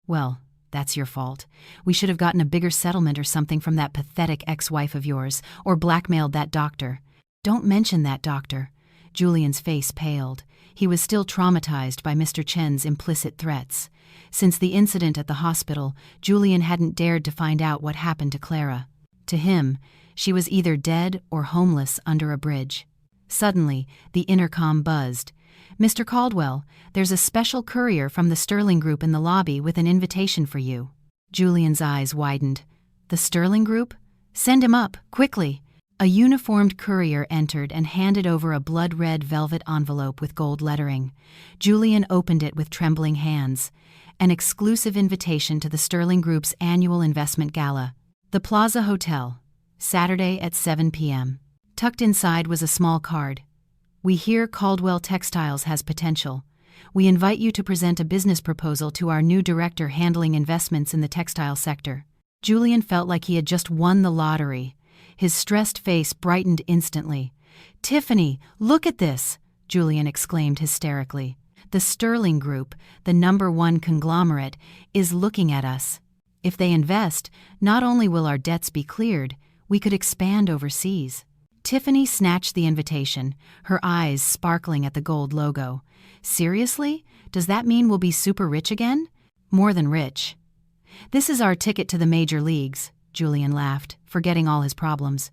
Well, that's your fault. We should have gotten a bigger settlement or something from that pathetic ex-wife of yours, or blackmailed that doctor." "Don't mention that doctor." Julian's face paled. He was still traumatized by Mr. Chen's implicit threats. Since the incident at the hospital, Julian hadn't dared to find out what happened to Clara. To him, she was either dead or homeless under a bridge. Suddenly, the intercom buzzed. "Mr. Caldwell, there's a special courier from the Sterling Group in the lobby with an invitation for you." Julian's eyes widened. "The Sterling Group? Send him up, quickly." A uniformed courier entered and handed over a blood-red velvet envelope with gold lettering. Julian opened it with trembling hands. An exclusive invitation to the Sterling Group's annual investment gala. The Plaza Hotel, Saturday at 7 p.m. Tucked inside was a small card. "We hear Caldwell Textiles has potential. We invite you to present a business proposal to our new director handling investments in the textile sector." Julian felt like he had just won the lottery. His stressed face brightened instantly. "Tiffany, look at this!" Julian exclaimed hysterically. "The Sterling Group, the #1 conglomerate, is looking at us. If they invest, not only will our debts be cleared, we could expand overseas." Tiffany snatched the invitation, her eyes sparkling at the gold logo. "Seriously? Does that mean we'll be super rich again?" "More than rich. This is our ticket to the major leagues," Julian laughed, forgetting all his problems.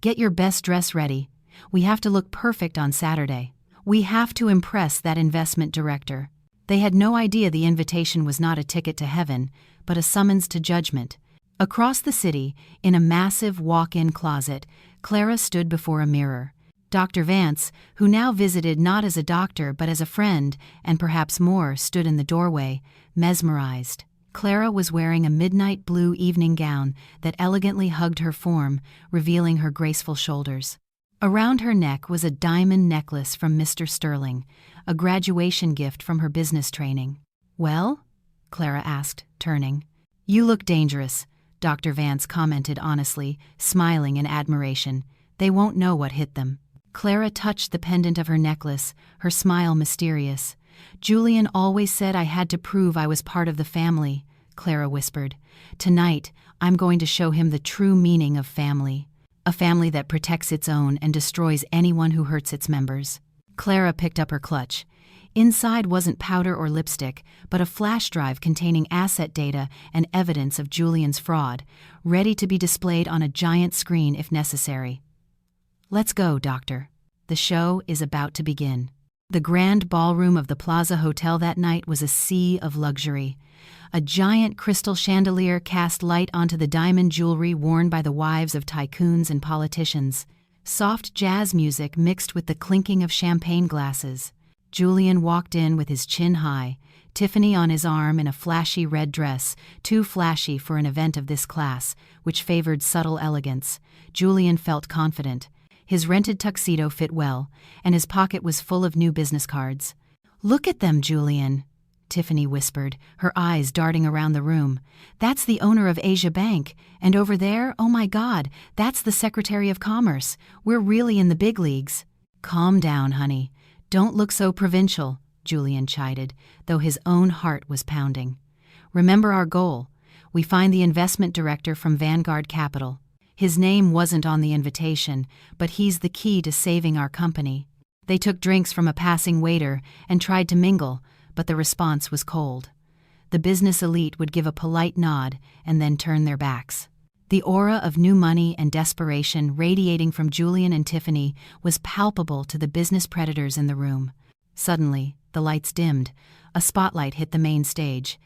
"Get your best dress ready. We have to look perfect on Saturday. We have to impress that investment director." They had no idea the invitation was not a ticket to heaven, but a summons to judgment. Across the city, in a massive walk-in closet, Clara stood before a mirror. Dr. Vance, who now visited not as a doctor but as a friend, and perhaps more, stood in the doorway, mesmerized. Clara was wearing a midnight blue evening gown that elegantly hugged her form, revealing her graceful shoulders. Around her neck was a diamond necklace from Mr. Sterling, a graduation gift from her business training. "Well?" Clara asked, turning. "You look dangerous," Dr. Vance commented honestly, smiling in admiration. "They won't know what hit them." Clara touched the pendant of her necklace, her smile mysterious. "Julian always said I had to prove I was part of the family," Clara whispered. "Tonight, I'm going to show him the true meaning of family. A family that protects its own and destroys anyone who hurts its members." Clara picked up her clutch. Inside wasn't powder or lipstick, but a flash drive containing asset data and evidence of Julian's fraud, ready to be displayed on a giant screen if necessary. "Let's go, Doctor. The show is about to begin." The grand ballroom of the Plaza Hotel that night was a sea of luxury. A giant crystal chandelier cast light onto the diamond jewelry worn by the wives of tycoons and politicians. Soft jazz music mixed with the clinking of champagne glasses. Julian walked in with his chin high, Tiffany on his arm in a flashy red dress, too flashy for an event of this class, which favored subtle elegance. Julian felt confident. His rented tuxedo fit well, and his pocket was full of new business cards. "Look at them, Julian," Tiffany whispered, her eyes darting around the room. "That's the owner of Asia Bank, and over there, oh my God, that's the Secretary of Commerce. We're really in the big leagues." "Calm down, honey. Don't look so provincial," Julian chided, though his own heart was pounding. "Remember our goal. We find the investment director from Vanguard Capital. His name wasn't on the invitation, but he's the key to saving our company." They took drinks from a passing waiter and tried to mingle, but the response was cold. The business elite would give a polite nod and then turn their backs. The aura of new money and desperation radiating from Julian and Tiffany was palpable to the business predators in the room. Suddenly, the lights dimmed. A spotlight hit the main stage.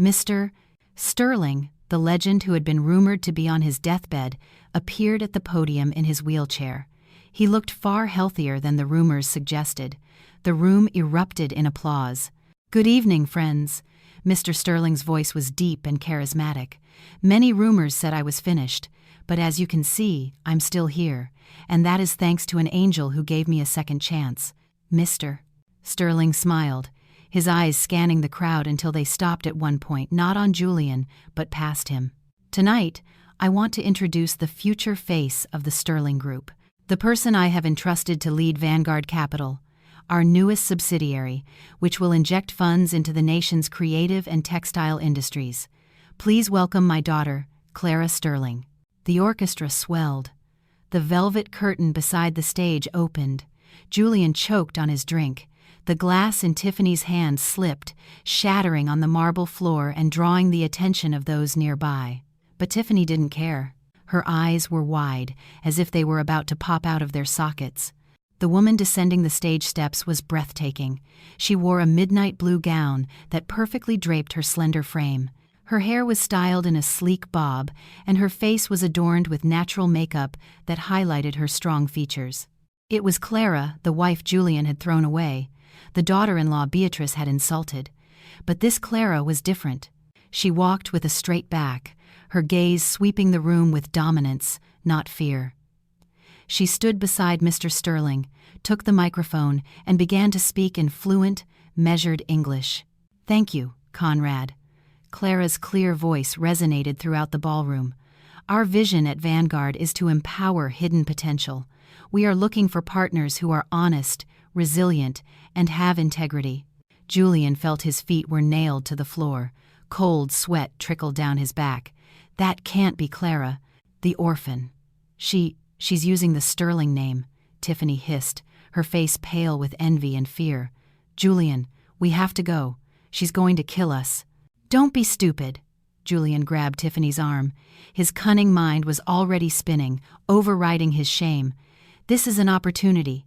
Mr. Sterling, the legend who had been rumored to be on his deathbed, appeared at the podium in his wheelchair. He looked far healthier than the rumors suggested. The room erupted in applause. "Good evening, friends." Mr. Sterling's voice was deep and charismatic. "Many rumors said I was finished, but as you can see, I'm still here, and that is thanks to an angel who gave me a second chance. Mr. Sterling smiled, his eyes scanning the crowd until they stopped at one point, not on Julian, but past him. "Tonight, I want to introduce the future face of the Sterling Group, the person I have entrusted to lead Vanguard Capital, our newest subsidiary, which will inject funds into the nation's creative and textile industries. Please welcome my daughter, Clara Sterling." The orchestra swelled. The velvet curtain beside the stage opened. Julian choked on his drink. The glass in Tiffany's hand slipped, shattering on the marble floor and drawing the attention of those nearby. But Tiffany didn't care. Her eyes were wide, as if they were about to pop out of their sockets. The woman descending the stage steps was breathtaking. She wore a midnight blue gown that perfectly draped her slender frame. Her hair was styled in a sleek bob, and her face was adorned with natural makeup that highlighted her strong features. It was Clara, the wife Julian had thrown away, the daughter-in-law Beatrice had insulted. But this Clara was different. She walked with a straight back, her gaze sweeping the room with dominance, not fear. She stood beside Mr. Sterling, took the microphone, and began to speak in fluent, measured English. "Thank you, Conrad." Clara's clear voice resonated throughout the ballroom. "Our vision at Vanguard is to empower hidden potential. We are looking for partners who are honest, resilient, and have integrity." Julian felt his feet were nailed to the floor. Cold sweat trickled down his back. "That can't be Clara. The orphan. She's using the Sterling name," Tiffany hissed, her face pale with envy and fear. "Julian, we have to go. She's going to kill us." "Don't be stupid." Julian grabbed Tiffany's arm. His cunning mind was already spinning, overriding his shame. "This is an opportunity.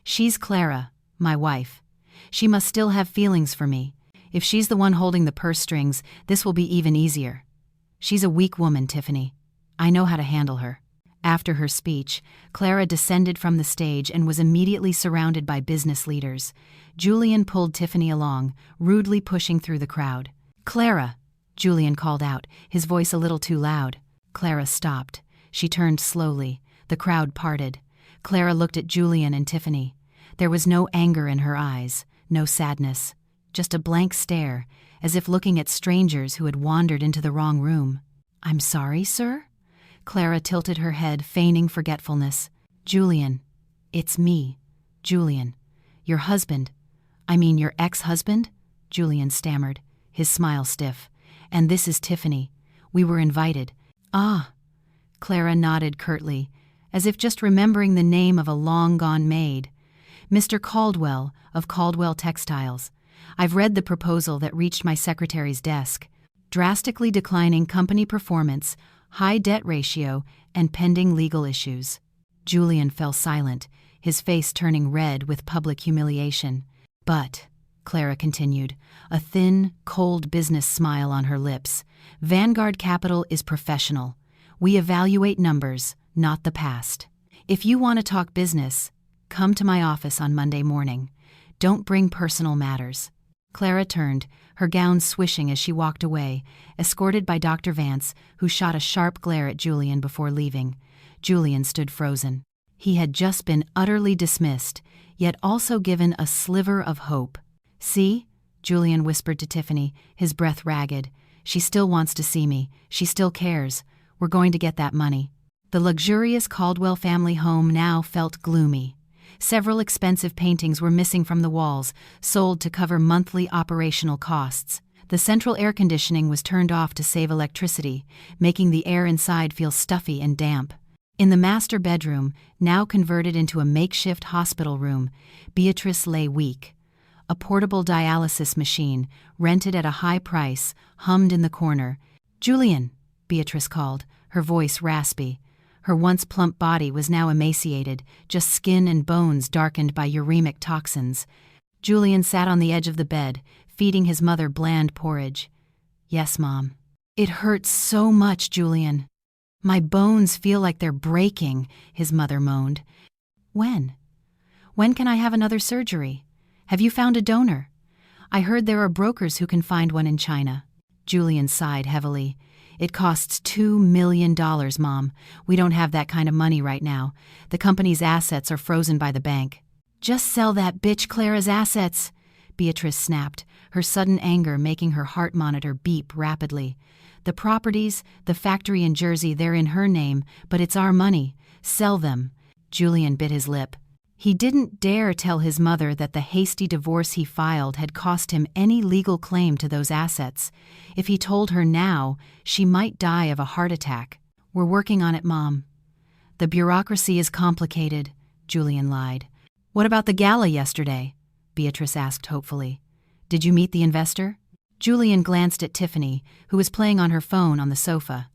She's Clara, my wife. She must still have feelings for me. If she's the one holding the purse strings, this will be even easier. She's a weak woman, Tiffany. I know how to handle her." After her speech, Clara descended from the stage and was immediately surrounded by business leaders. Julian pulled Tiffany along, rudely pushing through the crowd. "Clara!" Julian called out, his voice a little too loud. Clara stopped. She turned slowly. The crowd parted. Clara looked at Julian and Tiffany. There was no anger in her eyes, no sadness, just a blank stare, as if looking at strangers who had wandered into the wrong room. "I'm sorry, sir?" Clara tilted her head, feigning forgetfulness. "Julian, it's me, Julian. Your husband. I mean your ex-husband?" Julian stammered, his smile stiff. "And this is Tiffany. We were invited." "Ah." Clara nodded curtly, as if just remembering the name of a long-gone maid. "Mr. Caldwell, of Caldwell Textiles. I've read the proposal that reached my secretary's desk. Drastically declining company performance, high debt ratio, and pending legal issues." Julian fell silent, his face turning red with public humiliation. "But," Clara continued, a thin, cold business smile on her lips, "Vanguard Capital is professional. We evaluate numbers, not the past. If you want to talk business, come to my office on Monday morning. Don't bring personal matters." Clara turned, her gown swishing as she walked away, escorted by Dr. Vance, who shot a sharp glare at Julian before leaving. Julian stood frozen. He had just been utterly dismissed, yet also given a sliver of hope. "See?" Julian whispered to Tiffany, his breath ragged. "She still wants to see me. She still cares. We're going to get that money." The luxurious Caldwell family home now felt gloomy. Several expensive paintings were missing from the walls, sold to cover monthly operational costs. The central air conditioning was turned off to save electricity, making the air inside feel stuffy and damp. In the master bedroom, now converted into a makeshift hospital room, Beatrice lay weak. A portable dialysis machine, rented at a high price, hummed in the corner. "Julian," Beatrice called, her voice raspy. Her once plump body was now emaciated, just skin and bones darkened by uremic toxins. Julian sat on the edge of the bed, feeding his mother bland porridge. "Yes, Mom." "It hurts so much, Julian." "My bones feel like they're breaking," his mother moaned. "When? When can I have another surgery? Have you found a donor? I heard there are brokers who can find one in China." Julian sighed heavily. "It costs $2 million, Mom. We don't have that kind of money right now. The company's assets are frozen by the bank." "Just sell that bitch Clara's assets," Beatrice snapped, her sudden anger making her heart monitor beep rapidly. "The properties, the factory in Jersey, they're in her name, but it's our money. Sell them." Julian bit his lip. He didn't dare tell his mother that the hasty divorce he filed had cost him any legal claim to those assets. If he told her now, she might die of a heart attack. "We're working on it, Mom." "The bureaucracy is complicated," Julian lied. "What about the gala yesterday?" Beatrice asked hopefully. "Did you meet the investor?" Julian glanced at Tiffany, who was playing on her phone on the sofa.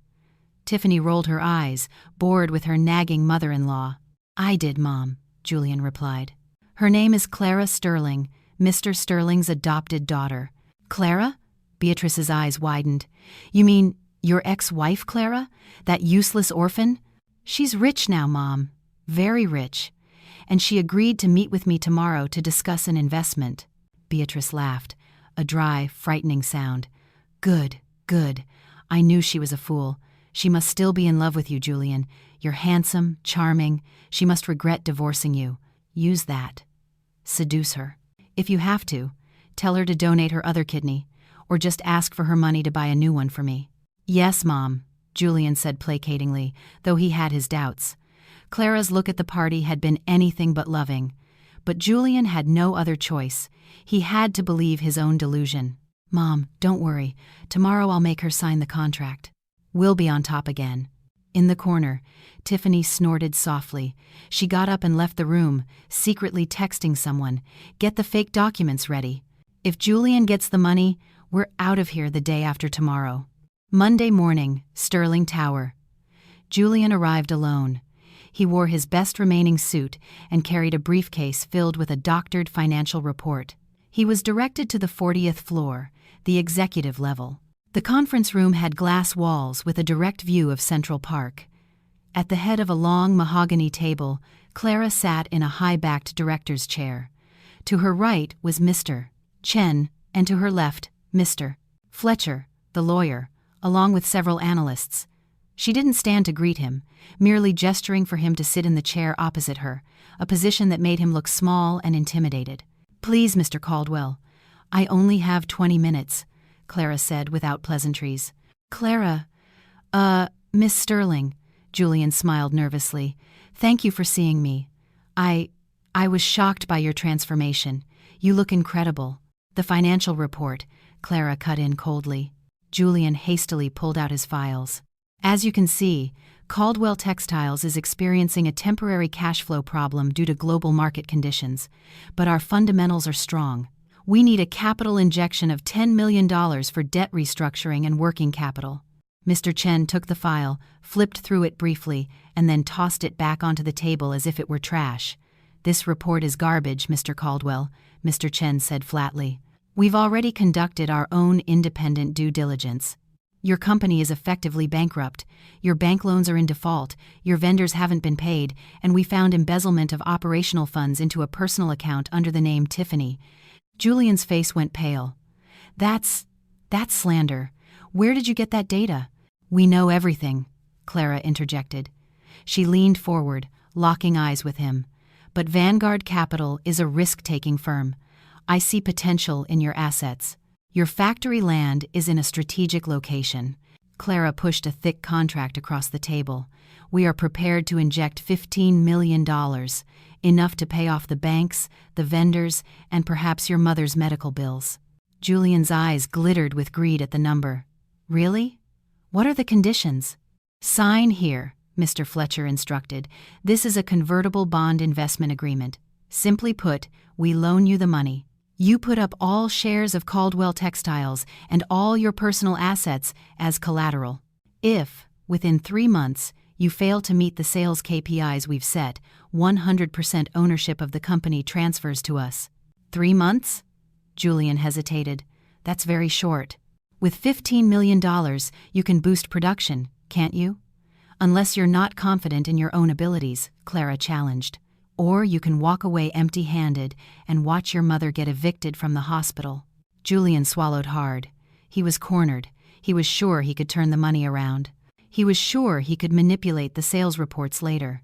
Tiffany rolled her eyes, bored with her nagging mother-in-law. "I did, Mom. Julian replied. Her name is Clara Sterling, Mr. Sterling's adopted daughter. Clara? Beatrice's eyes widened. You mean your ex-wife, Clara? That useless orphan? She's rich now, Mom. Very rich. And she agreed to meet with me tomorrow to discuss an investment. Beatrice laughed, a dry, frightening sound. Good, good. I knew she was a fool. She must still be in love with you, Julian. You're handsome, charming. She must regret divorcing you. Use that. Seduce her. If you have to, tell her to donate her other kidney, or just ask for her money to buy a new one for me. Yes, Mom, Julian said placatingly, though he had his doubts. Clara's look at the party had been anything but loving. But Julian had no other choice. He had to believe his own delusion. Mom, don't worry. Tomorrow I'll make her sign the contract. We'll be on top again. In the corner, Tiffany snorted softly. She got up and left the room, secretly texting someone, "Get the fake documents ready. If Julian gets the money, we're out of here the day after tomorrow." Monday morning, Sterling Tower. Julian arrived alone. He wore his best remaining suit and carried a briefcase filled with a doctored financial report. He was directed to the 40th floor, the executive level. The conference room had glass walls with a direct view of Central Park. At the head of a long mahogany table, Clara sat in a high-backed director's chair. To her right was Mr. Chen, and to her left, Mr. Fletcher, the lawyer, along with several analysts. She didn't stand to greet him, merely gesturing for him to sit in the chair opposite her, a position that made him look small and intimidated. "Please, Mr. Caldwell, I only have 20 minutes, Clara said without pleasantries. Clara, Miss Sterling, Julian smiled nervously. Thank you for seeing me. I was shocked by your transformation. You look incredible. The financial report, Clara cut in coldly. Julian hastily pulled out his files. As you can see, Caldwell Textiles is experiencing a temporary cash flow problem due to global market conditions, but our fundamentals are strong. We need a capital injection of $10 million for debt restructuring and working capital. Mr. Chen took the file, flipped through it briefly, and then tossed it back onto the table as if it were trash. "This report is garbage, Mr. Caldwell," Mr. Chen said flatly. "We've already conducted our own independent due diligence. Your company is effectively bankrupt. Your bank loans are in default, your vendors haven't been paid, and we found embezzlement of operational funds into a personal account under the name Tiffany." Julian's face went pale. That's slander. Where did you get that data?" "We know everything," Clara interjected. She leaned forward, locking eyes with him. "But Vanguard Capital is a risk-taking firm. I see potential in your assets. Your factory land is in a strategic location." Clara pushed a thick contract across the table. "We are prepared to inject $15 million, enough to pay off the banks, the vendors, and perhaps your mother's medical bills." Julian's eyes glittered with greed at the number. "Really? What are the conditions?" "Sign here," Mr. Fletcher instructed. "This is a convertible bond investment agreement. Simply put, we loan you the money. You put up all shares of Caldwell Textiles and all your personal assets as collateral. If, within 3 months, you fail to meet the sales KPIs we've set, 100% ownership of the company transfers to us." 3 months? Julian hesitated. "That's very short. With $15 million, you can boost production, can't you? Unless you're not confident in your own abilities," Clara challenged. "Or you can walk away empty-handed and watch your mother get evicted from the hospital." Julian swallowed hard. He was cornered. He was sure he could turn the money around. He was sure he could manipulate the sales reports later.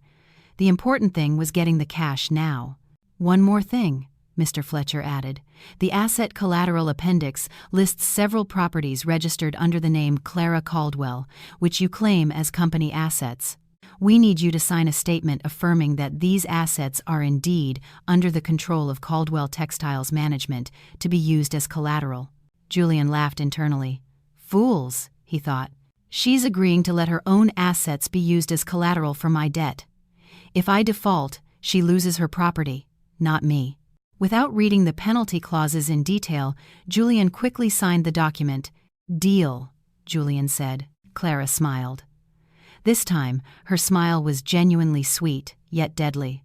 The important thing was getting the cash now. "One more thing," Mr. Fletcher added. "The asset collateral appendix lists several properties registered under the name Clara Caldwell, which you claim as company assets. We need you to sign a statement affirming that these assets are indeed under the control of Caldwell Textiles management to be used as collateral." Julian laughed internally. "Fools," he thought. "She's agreeing to let her own assets be used as collateral for my debt. If I default, she loses her property, not me." Without reading the penalty clauses in detail, Julian quickly signed the document. "Deal," Julian said. Clara smiled. This time, her smile was genuinely sweet, yet deadly.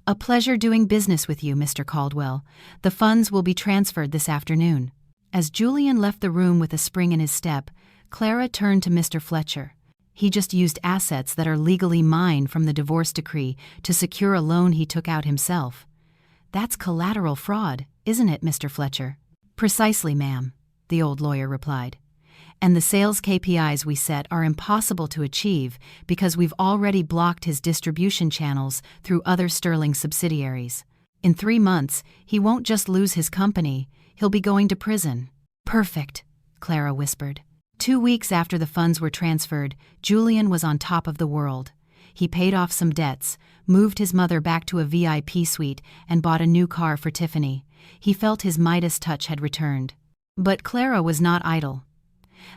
A pleasure doing business with you, Mr. Caldwell. The funds will be transferred this afternoon. As Julian left the room with a spring in his step, Clara turned to Mr. Fletcher. He just used assets that are legally mine from the divorce decree to secure a loan he took out himself. That's collateral fraud, isn't it, Mr. Fletcher? Precisely, ma'am, the old lawyer replied. And the sales KPIs we set are impossible to achieve because we've already blocked his distribution channels through other Sterling subsidiaries. In 3 months, he won't just lose his company, he'll be going to prison. Perfect, Clara whispered. 2 weeks after the funds were transferred, Julian was on top of the world. He paid off some debts, moved his mother back to a VIP suite, and bought a new car for Tiffany. He felt his Midas touch had returned. But Clara was not idle.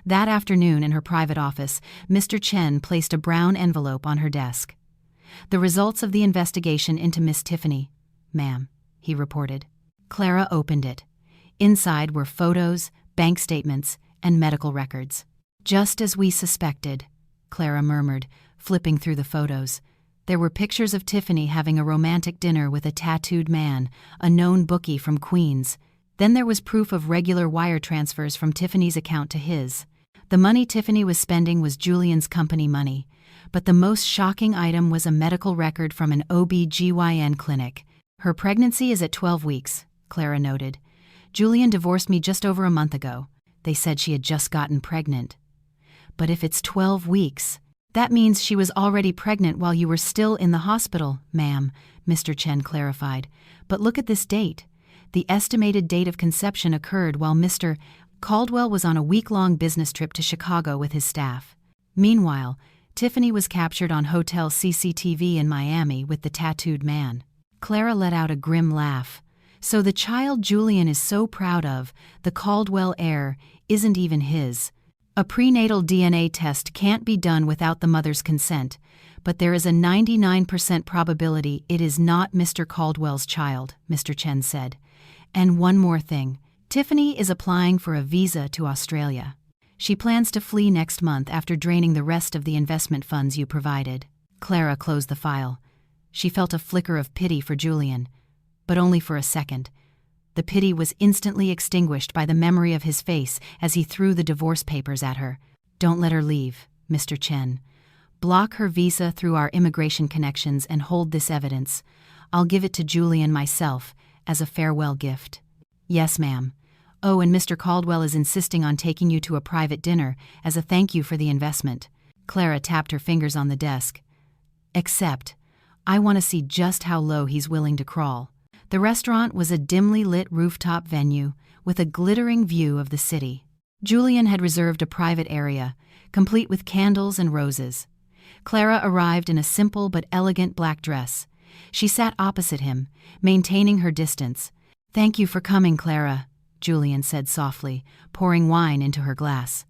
That afternoon in her private office, Mr. Chen placed a brown envelope on her desk. The results of the investigation into Miss Tiffany, ma'am, he reported. Clara opened it. Inside were photos, bank statements, and medical records. Just as we suspected, Clara murmured, flipping through the photos. There were pictures of Tiffany having a romantic dinner with a tattooed man, a known bookie from Queens. Then there was proof of regular wire transfers from Tiffany's account to his. The money Tiffany was spending was Julian's company money, but the most shocking item was a medical record from an OB/GYN clinic. Her pregnancy is at 12 weeks, Clara noted. Julian divorced me just over a month ago. They said she had just gotten pregnant. But if it's 12 weeks, that means she was already pregnant while you were still in the hospital, ma'am, Mr. Chen clarified. But look at this date. The estimated date of conception occurred while Mr. Caldwell was on a week-long business trip to Chicago with his staff. Meanwhile, Tiffany was captured on hotel CCTV in Miami with the tattooed man. Clara let out a grim laugh. So the child Julian is so proud of, the Caldwell heir, isn't even his. A prenatal DNA test can't be done without the mother's consent, but there is a 99% probability it is not Mr. Caldwell's child, Mr. Chen said. And one more thing. Tiffany is applying for a visa to Australia. She plans to flee next month after draining the rest of the investment funds you provided. Clara closed the file. She felt a flicker of pity for Julian, but only for a second. The pity was instantly extinguished by the memory of his face as he threw the divorce papers at her. Don't let her leave, Mr. Chen. Block her visa through our immigration connections and hold this evidence. I'll give it to Julian myself as a farewell gift. Yes, ma'am. Oh, and Mr. Caldwell is insisting on taking you to a private dinner as a thank you for the investment. Clara tapped her fingers on the desk. Except, I want to see just how low he's willing to crawl. The restaurant was a dimly lit rooftop venue with a glittering view of the city. Julian had reserved a private area, complete with candles and roses. Clara arrived in a simple but elegant black dress. She sat opposite him, maintaining her distance. Thank you for coming, Clara, Julian said softly, pouring wine into her glass.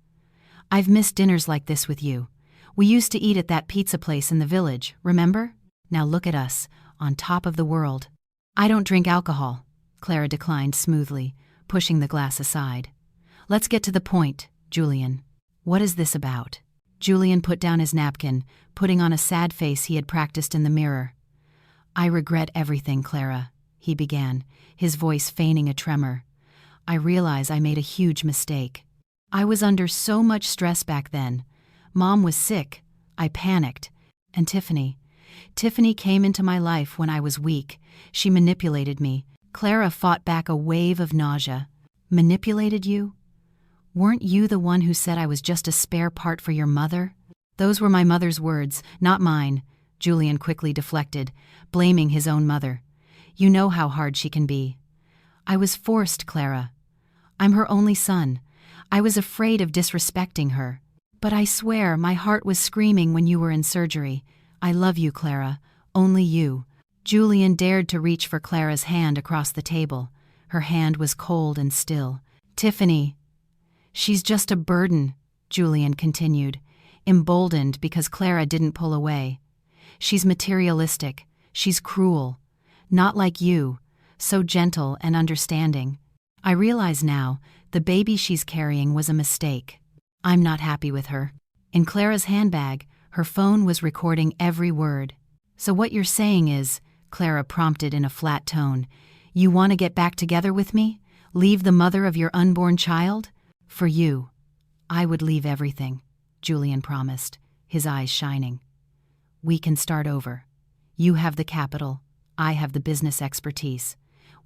I've missed dinners like this with you. We used to eat at that pizza place in the village, remember? Now look at us, on top of the world. I don't drink alcohol, Clara declined smoothly, pushing the glass aside. Let's get to the point, Julian. What is this about? Julian put down his napkin, putting on a sad face he had practiced in the mirror. I regret everything, Clara, he began, his voice feigning a tremor. I realize I made a huge mistake. I was under so much stress back then. Mom was sick. I panicked. And Tiffany came into my life when I was weak. She manipulated me. Clara fought back a wave of nausea. Manipulated you? Weren't you the one who said I was just a spare part for your mother? Those were my mother's words, not mine, Julian quickly deflected, blaming his own mother. You know how hard she can be. I was forced, Clara. I'm her only son. I was afraid of disrespecting her. But I swear my heart was screaming when you were in surgery. I love you, Clara. Only you. Julian dared to reach for Clara's hand across the table. Her hand was cold and still. Tiffany. She's just a burden, Julian continued, emboldened because Clara didn't pull away. She's materialistic. She's cruel. Not like you, so gentle and understanding. I realize now the baby she's carrying was a mistake. I'm not happy with her. In Clara's handbag, her phone was recording every word. So what you're saying is, Clara prompted in a flat tone. You want to get back together with me? Leave the mother of your unborn child? For you, I would leave everything, Julian promised, his eyes shining. We can start over. You have the capital, I have the business expertise.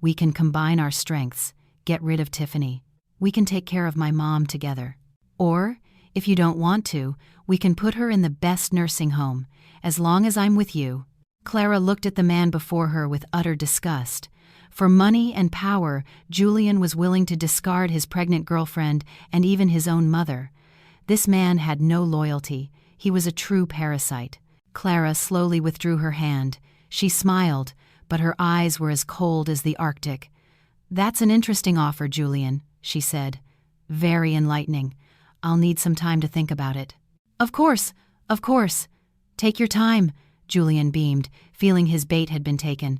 We can combine our strengths, get rid of Tiffany. We can take care of my mom together. Or, if you don't want to, we can put her in the best nursing home, as long as I'm with you. Clara looked at the man before her with utter disgust. For money and power, Julian was willing to discard his pregnant girlfriend and even his own mother. This man had no loyalty. He was a true parasite. Clara slowly withdrew her hand. She smiled, but her eyes were as cold as the Arctic. That's an interesting offer, Julian, she said. Very enlightening. I'll need some time to think about it. Of course. Take your time, Julian beamed, feeling his bait had been taken.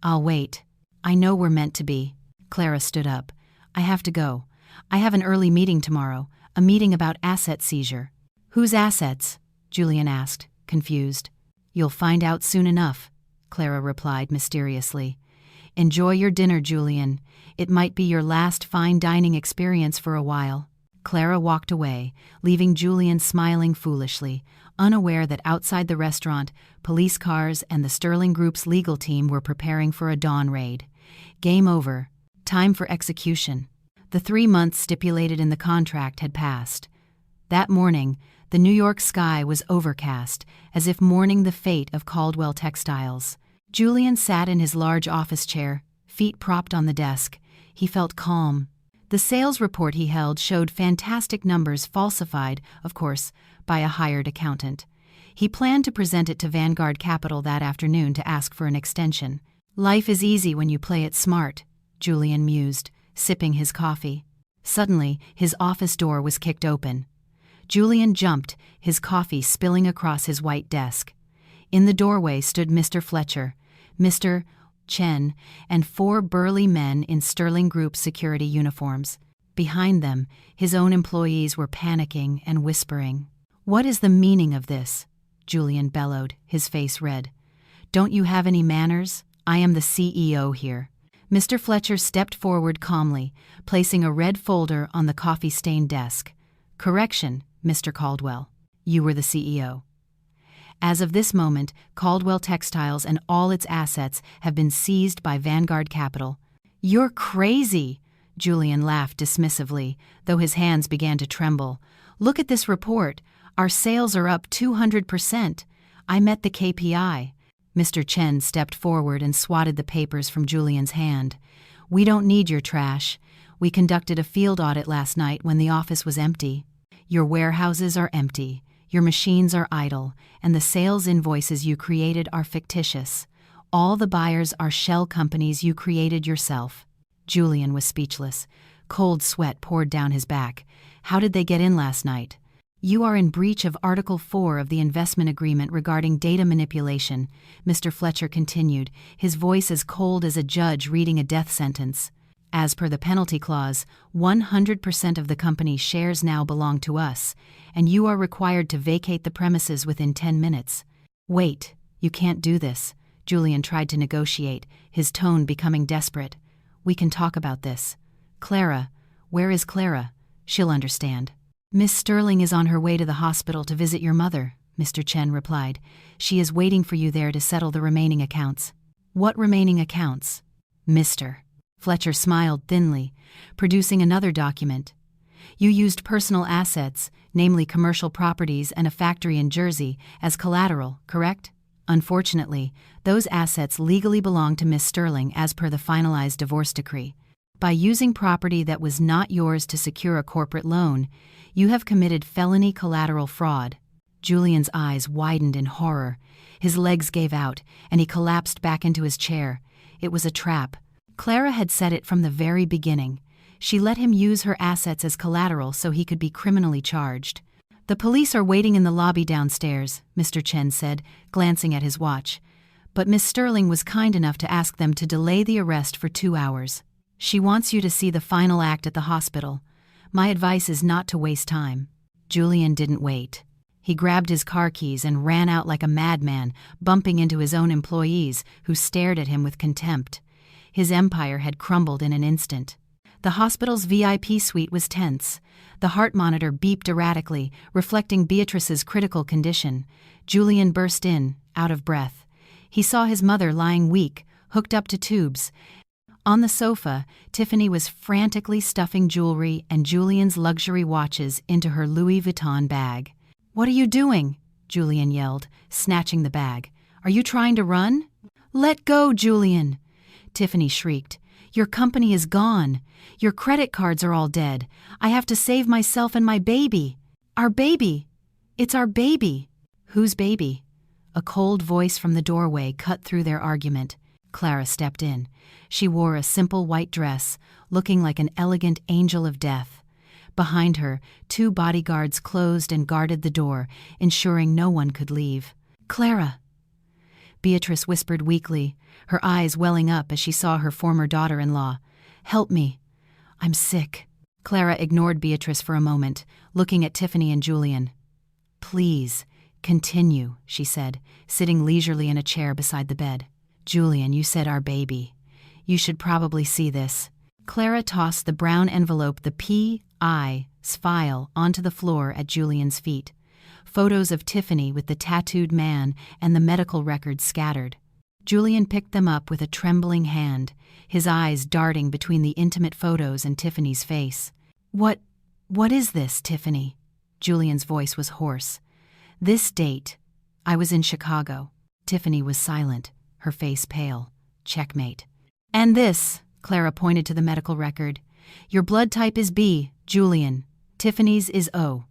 I'll wait. I know we're meant to be. Clara stood up. I have to go. I have an early meeting tomorrow, a meeting about asset seizure. Whose assets? Julian asked, confused. You'll find out soon enough, Clara replied mysteriously. Enjoy your dinner, Julian. It might be your last fine dining experience for a while. Clara walked away, leaving Julian smiling foolishly, unaware that outside the restaurant, police cars and the Sterling Group's legal team were preparing for a dawn raid. Game over. Time for execution. The 3 months stipulated in the contract had passed. That morning, the New York sky was overcast, as if mourning the fate of Caldwell Textiles. Julian sat in his large office chair, feet propped on the desk. He felt calm. The sales report he held showed fantastic numbers falsified, of course, by a hired accountant. He planned to present it to Vanguard Capital that afternoon to ask for an extension. Life is easy when you play it smart, Julian mused, sipping his coffee. Suddenly, his office door was kicked open. Julian jumped, his coffee spilling across his white desk. In the doorway stood Mr. Fletcher, Mr. Chen, and 4 burly men in Sterling Group security uniforms. Behind them, his own employees were panicking and whispering. What is the meaning of this? Julian bellowed, his face red. Don't you have any manners? I am the CEO here. Mr. Fletcher stepped forward calmly, placing a red folder on the coffee-stained desk. Correction, Mr. Caldwell. You were the CEO. As of this moment, Caldwell Textiles and all its assets have been seized by Vanguard Capital. You're crazy, Julian laughed dismissively, though his hands began to tremble. Look at this report. Our sales are up 200%. I met the KPI. Mr. Chen stepped forward and swatted the papers from Julian's hand. We don't need your trash. We conducted a field audit last night when the office was empty. Your warehouses are empty. Your machines are idle, and the sales invoices you created are fictitious. All the buyers are shell companies you created yourself. Julian was speechless. Cold sweat poured down his back. How did they get in last night? You are in breach of Article 4 of the investment agreement regarding data manipulation, Mr. Fletcher continued, his voice as cold as a judge reading a death sentence. As per the penalty clause, 100% of the company's shares now belong to us, and you are required to vacate the premises within 10 minutes. Wait, you can't do this. Julian tried to negotiate, his tone becoming desperate. We can talk about this. Clara, where is Clara? She'll understand. Miss Sterling is on her way to the hospital to visit your mother, Mr. Chen replied. She is waiting for you there to settle the remaining accounts. What remaining accounts? Mr. Fletcher smiled thinly, producing another document. You used personal assets, namely commercial properties and a factory in Jersey, as collateral, correct? Unfortunately, those assets legally belong to Miss Sterling as per the finalized divorce decree. By using property that was not yours to secure a corporate loan, you have committed felony collateral fraud. Julian's eyes widened in horror. His legs gave out, and he collapsed back into his chair. It was a trap. Clara had said it from the very beginning. She let him use her assets as collateral so he could be criminally charged. The police are waiting in the lobby downstairs, Mr. Chen said, glancing at his watch. But Miss Sterling was kind enough to ask them to delay the arrest for 2 hours. She wants you to see the final act at the hospital. My advice is not to waste time. Julian didn't wait. He grabbed his car keys and ran out like a madman, bumping into his own employees, who stared at him with contempt. His empire had crumbled in an instant. The hospital's VIP suite was tense. The heart monitor beeped erratically, reflecting Beatrice's critical condition. Julian burst in, out of breath. He saw his mother lying weak, hooked up to tubes. On the sofa, Tiffany was frantically stuffing jewelry and Julian's luxury watches into her Louis Vuitton bag. "What are you doing?" Julian yelled, snatching the bag. "Are you trying to run?" "Let go, Julian!" Tiffany shrieked. "Your company is gone. Your credit cards are all dead. I have to save myself and my baby. Our baby! It's our baby!" "Whose baby?" A cold voice from the doorway cut through their argument. Clara stepped in. She wore a simple white dress, looking like an elegant angel of death. Behind her, 2 bodyguards closed and guarded the door, ensuring no one could leave. "Clara!" Beatrice whispered weakly, her eyes welling up as she saw her former daughter-in-law. "Help me. I'm sick." Clara ignored Beatrice for a moment, looking at Tiffany and Julian. "Please, continue," she said, sitting leisurely in a chair beside the bed. "Julian, you said our baby. You should probably see this." Clara tossed the brown envelope, the P.I.'s file, onto the floor at Julian's feet. Photos of Tiffany with the tattooed man and the medical records scattered. Julian picked them up with a trembling hand, his eyes darting between the intimate photos and Tiffany's face. What is this, Tiffany?" Julian's voice was hoarse. "This date. I was in Chicago." Tiffany was silent, her face pale. Checkmate. "And this," Clara pointed to the medical record. "Your blood type is B, Julian. Tiffany's is O.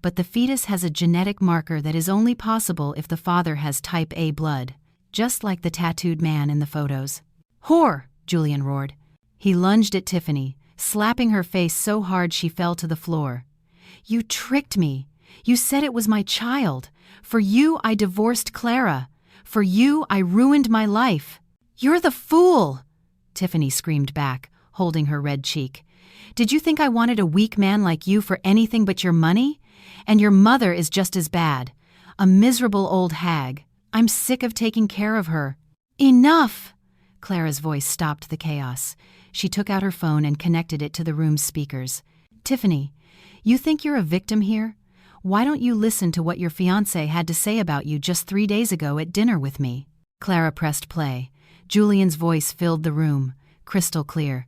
But the fetus has a genetic marker that is only possible if the father has type A blood, just like the tattooed man in the photos." "Whore!" Julian roared. He lunged at Tiffany, slapping her face so hard she fell to the floor. "You tricked me. You said it was my child. For you, I divorced Clara. For you, I ruined my life. You're the fool!" Tiffany screamed back, holding her red cheek. "Did you think I wanted a weak man like you for anything but your money? And your mother is just as bad. A miserable old hag. I'm sick of taking care of her." "Enough!" Clara's voice stopped the chaos. She took out her phone and connected it to the room's speakers. "Tiffany, you think you're a victim here? Why don't you listen to what your fiancé had to say about you just 3 days ago at dinner with me?" Clara pressed play. Julian's voice filled the room, crystal clear.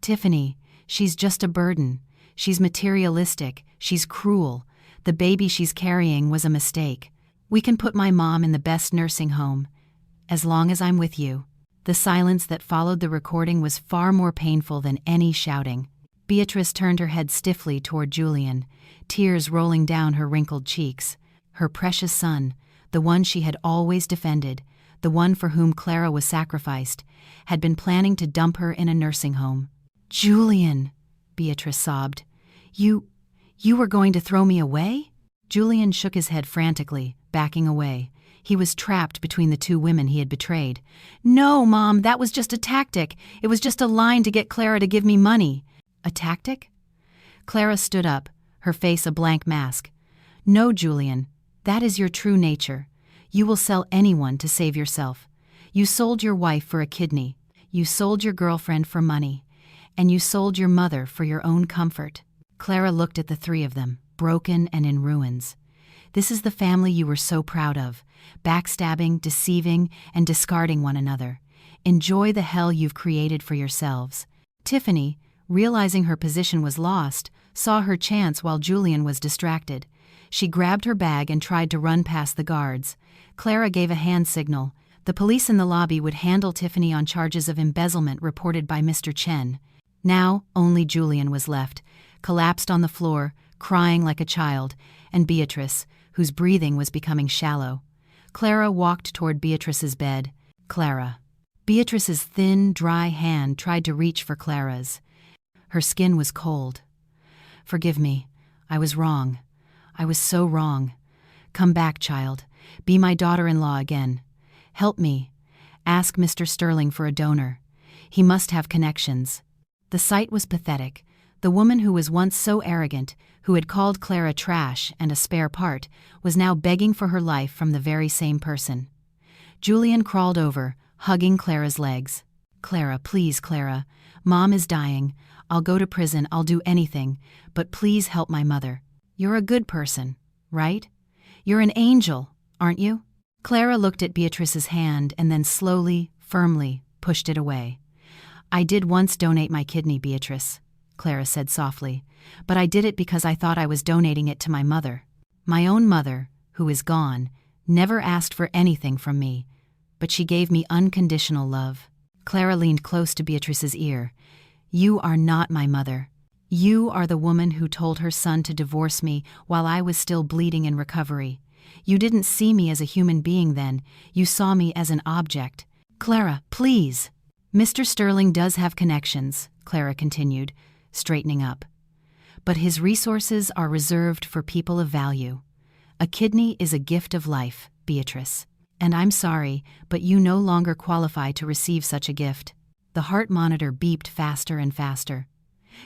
"Tiffany, she's just a burden. She's materialistic. She's cruel. The baby she's carrying was a mistake. We can put my mom in the best nursing home. As long as I'm with you." The silence that followed the recording was far more painful than any shouting. Beatrice turned her head stiffly toward Julian, tears rolling down her wrinkled cheeks. Her precious son, the one she had always defended, the one for whom Clara was sacrificed, had been planning to dump her in a nursing home. "Julian," Beatrice sobbed. You were going to throw me away?" Julian shook his head frantically, backing away. He was trapped between the 2 women he had betrayed. "No, Mom, that was just a tactic. It was just a line to get Clara to give me money." "A tactic?" Clara stood up, her face a blank mask. "No, Julian, that is your true nature. You will sell anyone to save yourself. You sold your wife for a kidney. You sold your girlfriend for money. And you sold your mother for your own comfort." Clara looked at the 3 of them, broken and in ruins. "This is the family you were so proud of, backstabbing, deceiving, and discarding one another. Enjoy the hell you've created for yourselves." Tiffany, realizing her position was lost, saw her chance while Julian was distracted. She grabbed her bag and tried to run past the guards. Clara gave a hand signal. The police in the lobby would handle Tiffany on charges of embezzlement reported by Mr. Chen. Now only Julian was left, collapsed on the floor, crying like a child, and Beatrice, whose breathing was becoming shallow. Clara walked toward Beatrice's bed. Clara. Beatrice's thin, dry hand tried to reach for Clara's. Her skin was cold. "Forgive me. I was wrong. I was so wrong. Come back, child. Be my daughter-in-law again. Help me. Ask Mr. Sterling for a donor. He must have connections." The sight was pathetic. The woman who was once so arrogant, who had called Clara trash and a spare part, was now begging for her life from the very same person. Julian crawled over, hugging Clara's legs. "Clara, please, Clara. Mom is dying. I'll go to prison, I'll do anything, but please help my mother. You're a good person, right? You're an angel, aren't you?" Clara looked at Beatrice's hand and then slowly, firmly, pushed it away. "I did once donate my kidney, Beatrice," Clara said softly, "but I did it because I thought I was donating it to my mother. My own mother, who is gone, never asked for anything from me, but she gave me unconditional love." Clara leaned close to Beatrice's ear. "You are not my mother. You are the woman who told her son to divorce me while I was still bleeding in recovery. You didn't see me as a human being then, you saw me as an object. Clara, please." "Mr. Sterling does have connections," Clara continued, straightening up. "But his resources are reserved for people of value. A kidney is a gift of life, Beatrice. And I'm sorry, but you no longer qualify to receive such a gift." The heart monitor beeped faster and faster.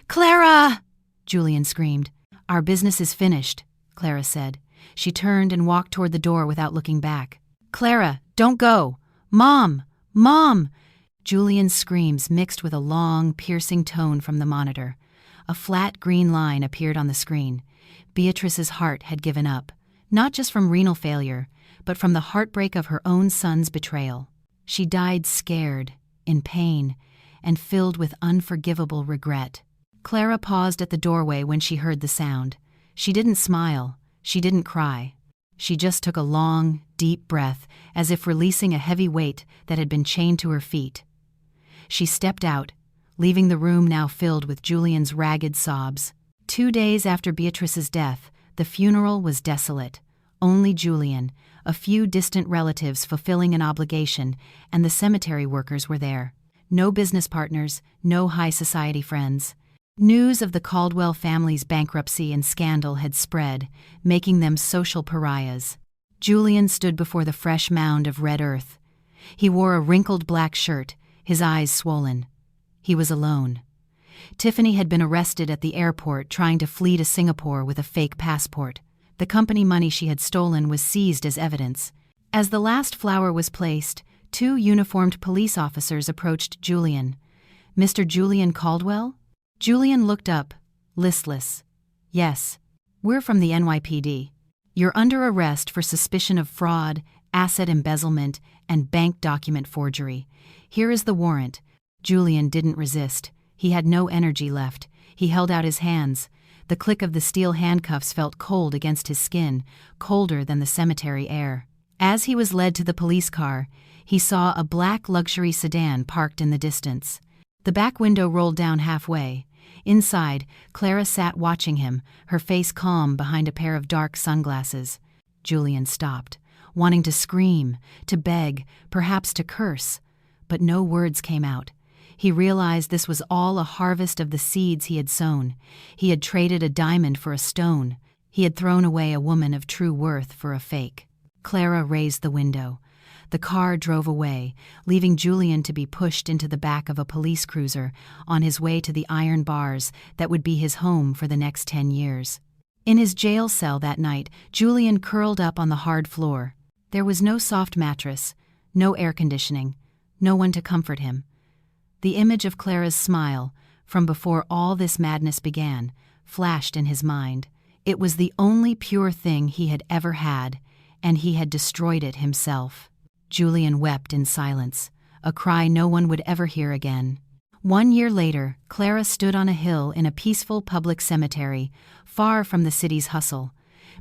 "Clara!" Julian screamed. "Our business is finished," Clara said. She turned and walked toward the door without looking back. "Clara, don't go! Mom! Mom!" Julian's screams mixed with a long, piercing tone from the monitor. A flat green line appeared on the screen. Beatrice's heart had given up, not just from renal failure, but from the heartbreak of her own son's betrayal. She died scared, in pain, and filled with unforgivable regret. Clara paused at the doorway when she heard the sound. She didn't smile. She didn't cry. She just took a long, deep breath, as if releasing a heavy weight that had been chained to her feet. She stepped out, leaving the room now filled with Julian's ragged sobs. 2 days after Beatrice's death, the funeral was desolate. Only Julian, a few distant relatives fulfilling an obligation, and the cemetery workers were there. No business partners, no high society friends. News of the Caldwell family's bankruptcy and scandal had spread, making them social pariahs. Julian stood before the fresh mound of red earth. He wore a wrinkled black shirt, his eyes swollen. He was alone. Tiffany had been arrested at the airport trying to flee to Singapore with a fake passport. The company money she had stolen was seized as evidence. As the last flower was placed, 2 uniformed police officers approached Julian. "Mr. Julian Caldwell?" Julian looked up, listless. "Yes, we're from the NYPD. You're under arrest for suspicion of fraud, asset embezzlement, and bank document forgery. Here is the warrant." Julian didn't resist. He had no energy left. He held out his hands. The click of the steel handcuffs felt cold against his skin, colder than the cemetery air. As he was led to the police car, he saw a black luxury sedan parked in the distance. The back window rolled down halfway. Inside, Clara sat watching him, her face calm behind a pair of dark sunglasses. Julian stopped, wanting to scream, to beg, perhaps to curse. But no words came out. He realized this was all a harvest of the seeds he had sown. He had traded a diamond for a stone. He had thrown away a woman of true worth for a fake. Clara raised the window. The car drove away, leaving Julian to be pushed into the back of a police cruiser on his way to the iron bars that would be his home for the next 10 years. In his jail cell that night, Julian curled up on the hard floor. There was no soft mattress, no air conditioning, no one to comfort him. The image of Clara's smile, from before all this madness began, flashed in his mind. It was the only pure thing he had ever had, and he had destroyed it himself. Julian wept in silence, a cry no one would ever hear again. 1 year later, Clara stood on a hill in a peaceful public cemetery, far from the city's hustle.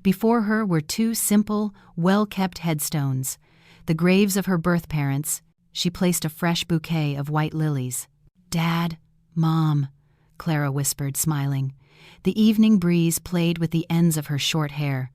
Before her were 2 simple, well-kept headstones, the graves of her birth parents. She placed a fresh bouquet of white lilies. "Dad, Mom," Clara whispered, smiling. The evening breeze played with the ends of her short hair.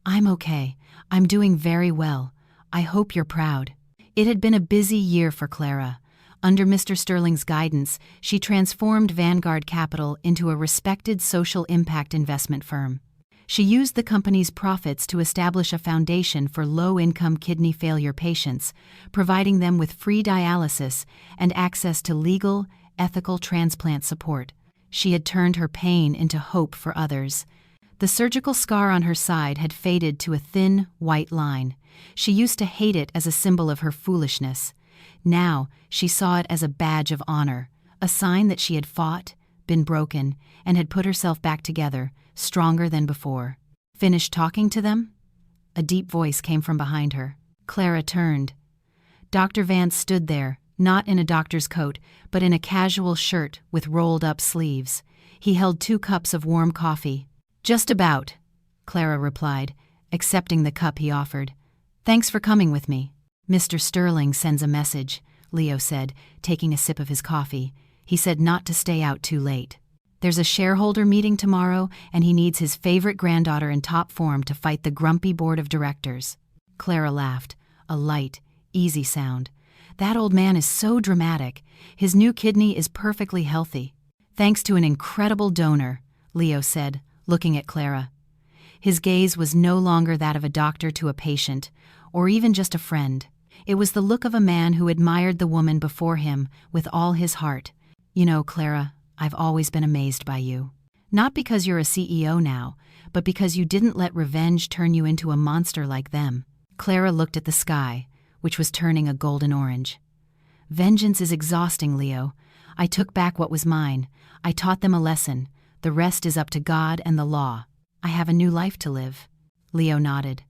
"I'm okay. I'm doing very well. I hope you're proud." It had been a busy year for Clara. Under Mr. Sterling's guidance, she transformed Vanguard Capital into a respected social impact investment firm. She used the company's profits to establish a foundation for low-income kidney failure patients, providing them with free dialysis and access to legal, ethical transplant support. She had turned her pain into hope for others. The surgical scar on her side had faded to a thin, white line. She used to hate it as a symbol of her foolishness. Now, she saw it as a badge of honor, a sign that she had fought, been broken, and had put herself back together, stronger than before. Finished talking to them? A deep voice came from behind her. Clara turned. Dr. Vance stood there, not in a doctor's coat, but in a casual shirt with rolled-up sleeves. He held 2 cups of warm coffee. "Just about," Clara replied, accepting the cup he offered. "Thanks for coming with me." "Mr. Sterling sends a message," Leo said, taking a sip of his coffee. "He said not to stay out too late. There's a shareholder meeting tomorrow, and he needs his favorite granddaughter in top form to fight the grumpy board of directors." Clara laughed, a light, easy sound. "That old man is so dramatic. His new kidney is perfectly healthy. Thanks to an incredible donor," Leo said, looking at Clara. His gaze was no longer that of a doctor to a patient, or even just a friend. It was the look of a man who admired the woman before him with all his heart. "You know, Clara, I've always been amazed by you. Not because you're a CEO now, but because you didn't let revenge turn you into a monster like them." Clara looked at the sky, which was turning a golden orange. "Vengeance is exhausting, Leo. I took back what was mine. I taught them a lesson. The rest is up to God and the law. I have a new life to live." Leo nodded.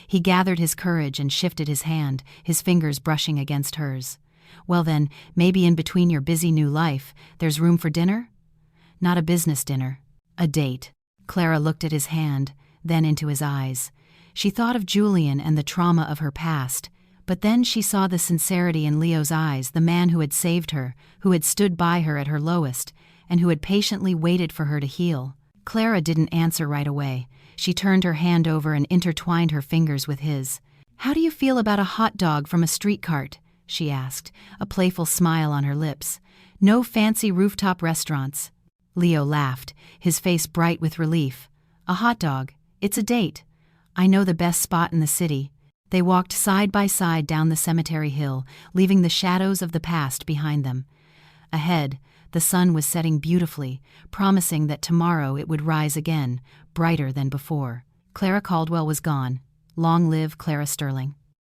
He gathered his courage and shifted his hand, his fingers brushing against hers. "Well then, maybe in between your busy new life, there's room for dinner?" "Not a business dinner. A date." Clara looked at his hand, then into his eyes. She thought of Julian and the trauma of her past, but then she saw the sincerity in Leo's eyes, the man who had saved her, who had stood by her at her lowest, and who had patiently waited for her to heal. Clara didn't answer right away. She turned her hand over and intertwined her fingers with his. "How do you feel about a hot dog from a street cart?" she asked, a playful smile on her lips. "No fancy rooftop restaurants." Leo laughed, his face bright with relief. "A hot dog. It's a date. I know the best spot in the city." They walked side by side down the cemetery hill, leaving the shadows of the past behind them. Ahead, the sun was setting beautifully, promising that tomorrow it would rise again, brighter than before. Clara Caldwell was gone. Long live Clara Sterling.